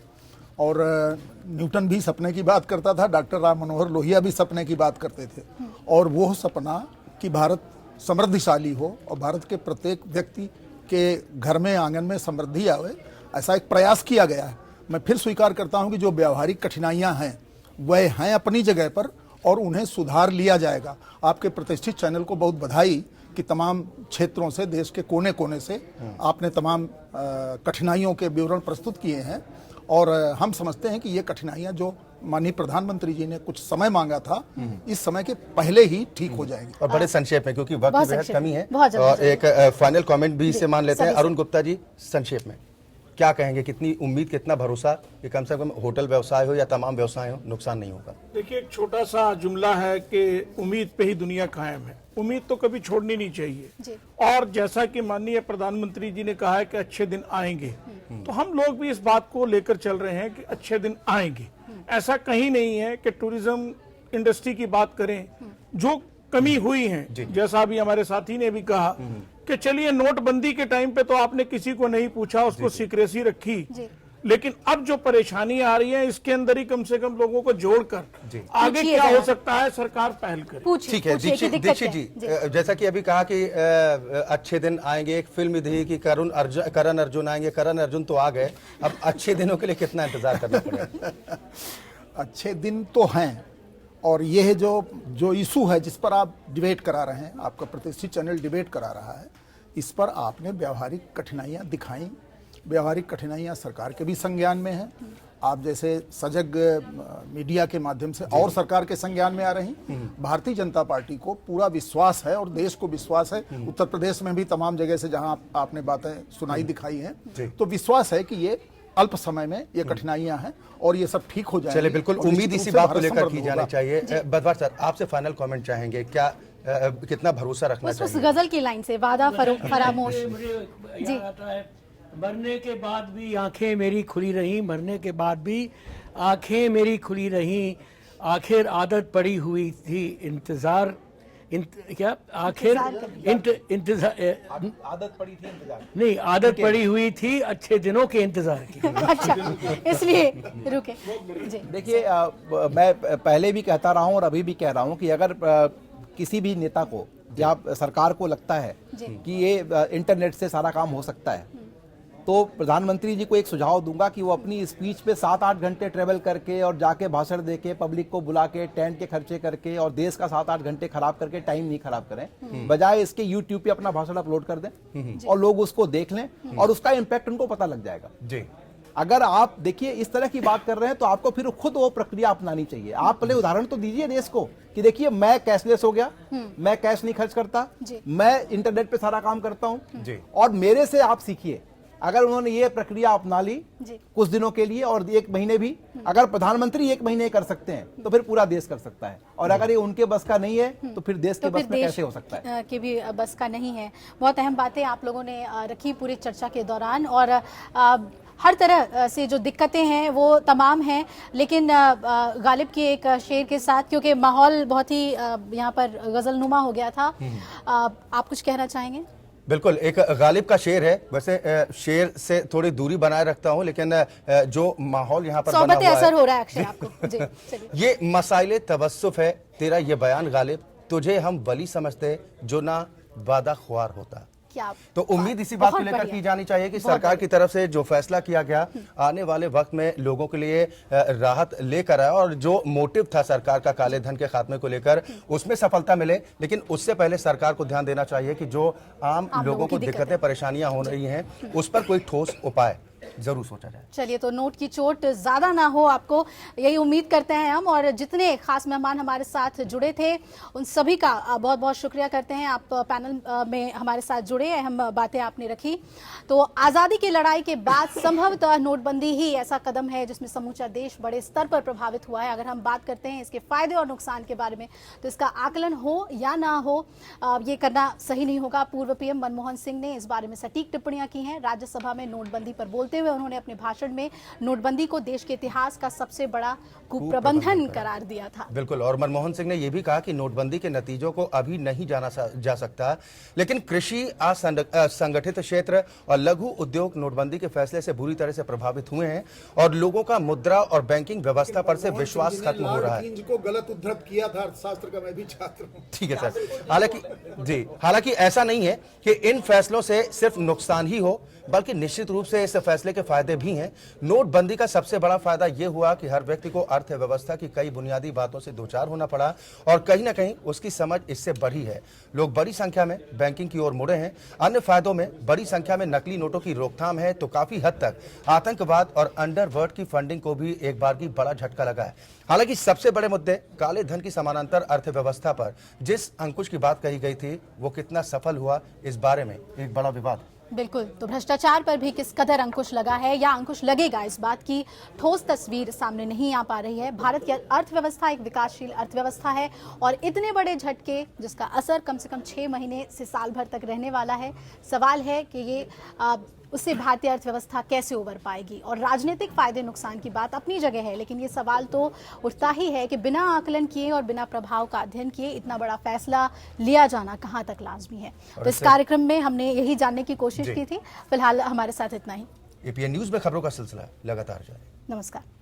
और न्यूटन भी सपने की बात करता था, डॉक्टर राम मनोहर लोहिया भी सपने की बात करते थे। और वो सपना कि भारत समृद्धिशाली हो और भारत के प्रत्येक व्यक्ति के घर में, आंगन में समृद्धि आवे, ऐसा एक प्रयास किया गया है। मैं फिर स्वीकार करता हूं कि जो व्यावहारिक कठिनाइयां हैं वह हैं अपनी जगह पर, और उन्हें सुधार लिया जाएगा। आपके प्रतिष्ठित चैनल को बहुत बधाई कि तमाम क्षेत्रों से, देश के कोने कोने से आपने तमाम कठिनाइयों के विवरण प्रस्तुत किए हैं, और हम समझते हैं कि ये कठिनाइयां जो माननीय प्रधानमंत्री जी ने कुछ समय मांगा था, इस समय के पहले ही ठीक हो जाएगी। और बड़े संक्षेप में, क्योंकि वक्त की बेहद कमी है, बहुत जल्दी और एक फाइनल कमेंट भी इससे मान लेते हैं। अरुण गुप्ता जी, संक्षेप में क्या कहेंगे, कितनी उम्मीद, कितना भरोसा कि कम से कम होटल व्यवसाय हो या तमाम व्यवसाय हो, नुकसान नहीं होगा? देखिए, एक छोटा सा जुमला है कि उम्मीद पे ही दुनिया कायम है। उम्मीद तो कभी छोड़नी नहीं चाहिए। और जैसा कि माननीय प्रधानमंत्री जी ने कहा है कि अच्छे दिन आएंगे, तो हम लोग भी इस बात को लेकर चल रहे हैं कि अच्छे दिन आएंगे। ऐसा कहीं नहीं है कि टूरिज्म इंडस्ट्री की बात करें, जो कमी हुई है, जैसा अभी हमारे साथी ने भी कहा कि चलिए नोटबंदी के टाइम पे तो आपने किसी को नहीं पूछा, उसको सीक्रेसी रखी, लेकिन अब जो परेशानी आ रही है इसके अंदर ही कम से कम लोगों को जोड़कर आगे क्या हो सकता है, सरकार पहल करे। ठीक है दीक्षित जी, जैसा कि अभी कहा कि अच्छे दिन आएंगे, एक फिल्म थी कि करण अर्जुन आएंगे, करण अर्जुन तो आ गए, अब अच्छे दिनों के लिए कितना इंतजार करना पड़ेगा? अच्छे दिन तो हैं, और ये है जो इशू है जिस पर आप डिबेट करा रहे हैं, आपका प्रतिष्ठित चैनल डिबेट करा रहा है, इस पर आपने व्यावहारिक कठिनाइयां दिखाई। व्यावहारिक कठिनाइयां सरकार के भी संज्ञान में हैं, आप जैसे सजग मीडिया के माध्यम से और सरकार के संज्ञान में आ रही। भारतीय जनता पार्टी को पूरा विश्वास है और देश को विश्वास है, उत्तर प्रदेश में भी तमाम जगह से जहां आपने बातें सुनाई दिखाई हैं, तो विश्वास है कि ये अल्प समय में ये कठिनाइयां हैं और ये सब ठीक हो जाएंगे। चलिए, बिल्कुल उम्मीद इसी बात को लेकर की जानी चाहिए। बदवार सर, आपसे फाइनल कमेंट चाहेंगे, क्या कितना भरोसा रखना चाहिए? उस गजल की लाइन से, वादा फरामोश जी। मरने के बाद भी आंखें मेरी खुली रही, मरने के बाद भी आंखें मेरी खुली रही, आखिर आदत पड़ी हुई थी इंतजार, क्या आखिर इंतजार, आदत पड़ी थी इंतजार नहीं, आदत पड़ी हुई थी अच्छे दिनों के इंतजार की। अच्छा, इसलिए रुके। देखिए, मैं पहले भी कहता रहा हूं और अभी भी कह रहा हूं कि अगर किसी भी नेता को या सरकार को लगता है कि ये इंटरनेट से सारा काम हो सकता है, तो प्रधानमंत्री जी को एक सुझाव दूंगा कि वो अपनी स्पीच पे 7-8 घंटे ट्रेवल करके और जाके भाषण देके, पब्लिक को बुला के, टेंट के खर्चे करके और देश का 7-8 घंटे खराब करके टाइम नहीं खराब करें। बजाय इसके यूट्यूब पे अपना भाषण अपलोड कर दें और लोग उसको देख लें और उसका इम्पैक्ट उनको पता लग जाएगा। जी, अगर आप देखिए इस तरह की बात कर रहे हैं तो आपको फिर खुद वो प्रक्रिया अपनानी चाहिए। आप पहले उदाहरण तो दीजिए देश को कि देखिए मैं कैशलेस हो गया, मैं कैश नहीं खर्च करता, मैं इंटरनेट पे सारा काम करता हूं, और मेरे से आप सीखिए। अगर उन्होंने ये प्रक्रिया अपना ली कुछ दिनों के लिए और 1 महीने भी, अगर प्रधानमंत्री 1 महीने कर सकते हैं तो फिर पूरा देश कर सकता है, और अगर ये उनके बस का नहीं है तो फिर देश के बस में कैसे हो सकता है? कि भी बस का नहीं है। बहुत अहम बातें आप लोगों ने रखी पूरी चर्चा के दौरान, और हर तरह से जो दिक्कतें हैं वो तमाम हैं, लेकिन गालिब की एक शेर के साथ, क्योंकि माहौल बहुत ही यहाँ पर गजलनुमा हो गया था, आप कुछ कहना चाहेंगे? बिल्कुल, एक गालिब का शेर है, वैसे शेर से थोड़ी दूरी बनाए रखता हूं, लेकिन जो माहौल यहाँ पर बना हुआ असर हो रहा है अक्षय आपको। जी, ये मसाइले तवस्सुफ है तेरा ये बयान गालिब, तुझे हम वली समझते जो ना वादा ख्वार होता। तो उम्मीद इसी बात को लेकर की जानी चाहिए कि सरकार की तरफ से जो फैसला किया गया आने वाले वक्त में लोगों के लिए राहत लेकर आया, और जो मोटिव था सरकार का काले धन के खात्मे को लेकर उसमें सफलता मिले। लेकिन उससे पहले सरकार को ध्यान देना चाहिए कि जो आम लोगों को दिक्कतें परेशानियां हो रही हैं उस पर कोई ठोस उपाय जरूर सोचा जाए। चलिए, तो नोट की चोट ज्यादा ना हो आपको, यही उम्मीद करते हैं हम, और जितने खास मेहमान हमारे साथ जुड़े थे उन सभी का बहुत बहुत शुक्रिया करते हैं। आप पैनल में हमारे साथ जुड़े, अहम बातें आपने रखी। तो आज़ादी की लड़ाई के बाद संभवतः नोटबंदी ही ऐसा कदम है जिसमें समूचा देश बड़े स्तर पर प्रभावित हुआ है। अगर हम बात करते हैं इसके फायदे और नुकसान के बारे में, तो इसका आकलन हो या ना हो ये करना सही नहीं होगा। पूर्व पीएम मनमोहन सिंह ने इस बारे में सटीक टिप्पणियां की हैं। राज्यसभा में नोटबंदी पर बोलते हुए उन्होंने अपने भाषण में नोटबंदी को देश के इतिहास का सबसे बड़ा कुप्रबंधन करार दिया था। बिल्कुल, और मनमोहन सिंह ने यह भी कहा कि नोटबंदी के नतीजों को अभी नहीं जाना जा सकता, लेकिन कृषि, असंगठित क्षेत्र और लघु उद्योग नोटबंदी के फैसले से बुरी तरह से प्रभावित हुए हैं और लोगों का मुद्रा और बैंकिंग व्यवस्था पर से विश्वास खत्म हो रहा है। जिनको गलत उद्धृत किया था अर्थशास्त्र का, मैं भी छात्र हूं। ठीक है सर, हालांकि ऐसा नहीं है कि इन फैसलों से सिर्फ नुकसान ही हो, बल्कि निश्चित रूप से इस फैसले फैसले के फायदे भी हैं। नोटबंदी का सबसे बड़ा फायदा यह हुआ कि हर व्यक्ति को अर्थव्यवस्था की कई बुनियादी बातों से दो चार होना पड़ा और कहीं ना कहीं उसकी समझ इससे बढ़ी है। लोग बड़ी संख्या में बैंकिंग की ओर मुड़े हैं। अन्य फायदों में बड़ी संख्या में नकली नोटों की रोकथाम है, तो काफी हद तक आतंकवाद और अंडरवर्ल्ड की फंडिंग को भी एक बार की बड़ा झटका लगा है। हालांकि सबसे बड़े मुद्दे काले धन की समानांतर अर्थव्यवस्था पर जिस अंकुश की बात कही गई थी वो कितना सफल हुआ, इस बारे में एक बड़ा विवाद। बिल्कुल, तो भ्रष्टाचार पर भी किस कदर अंकुश लगा है या अंकुश लगेगा, इस बात की ठोस तस्वीर सामने नहीं आ पा रही है। भारत की अर्थव्यवस्था एक विकासशील अर्थव्यवस्था है और इतने बड़े झटके जिसका असर कम से कम 6 महीने से साल भर तक रहने वाला है। सवाल है कि ये उससे भारतीय अर्थव्यवस्था कैसे उबर पाएगी। और राजनीतिक फायदे नुकसान की बात अपनी जगह है, लेकिन ये सवाल तो उठता ही है कि बिना आकलन किए और बिना प्रभाव का अध्ययन किए इतना बड़ा फैसला लिया जाना कहाँ तक लाजमी है। तो इस कार्यक्रम में हमने यही जानने की कोशिश की थी। फिलहाल हमारे साथ इतना ही। एपीएन न्यूज में खबरों का सिलसिला लगातार जारी। नमस्कार।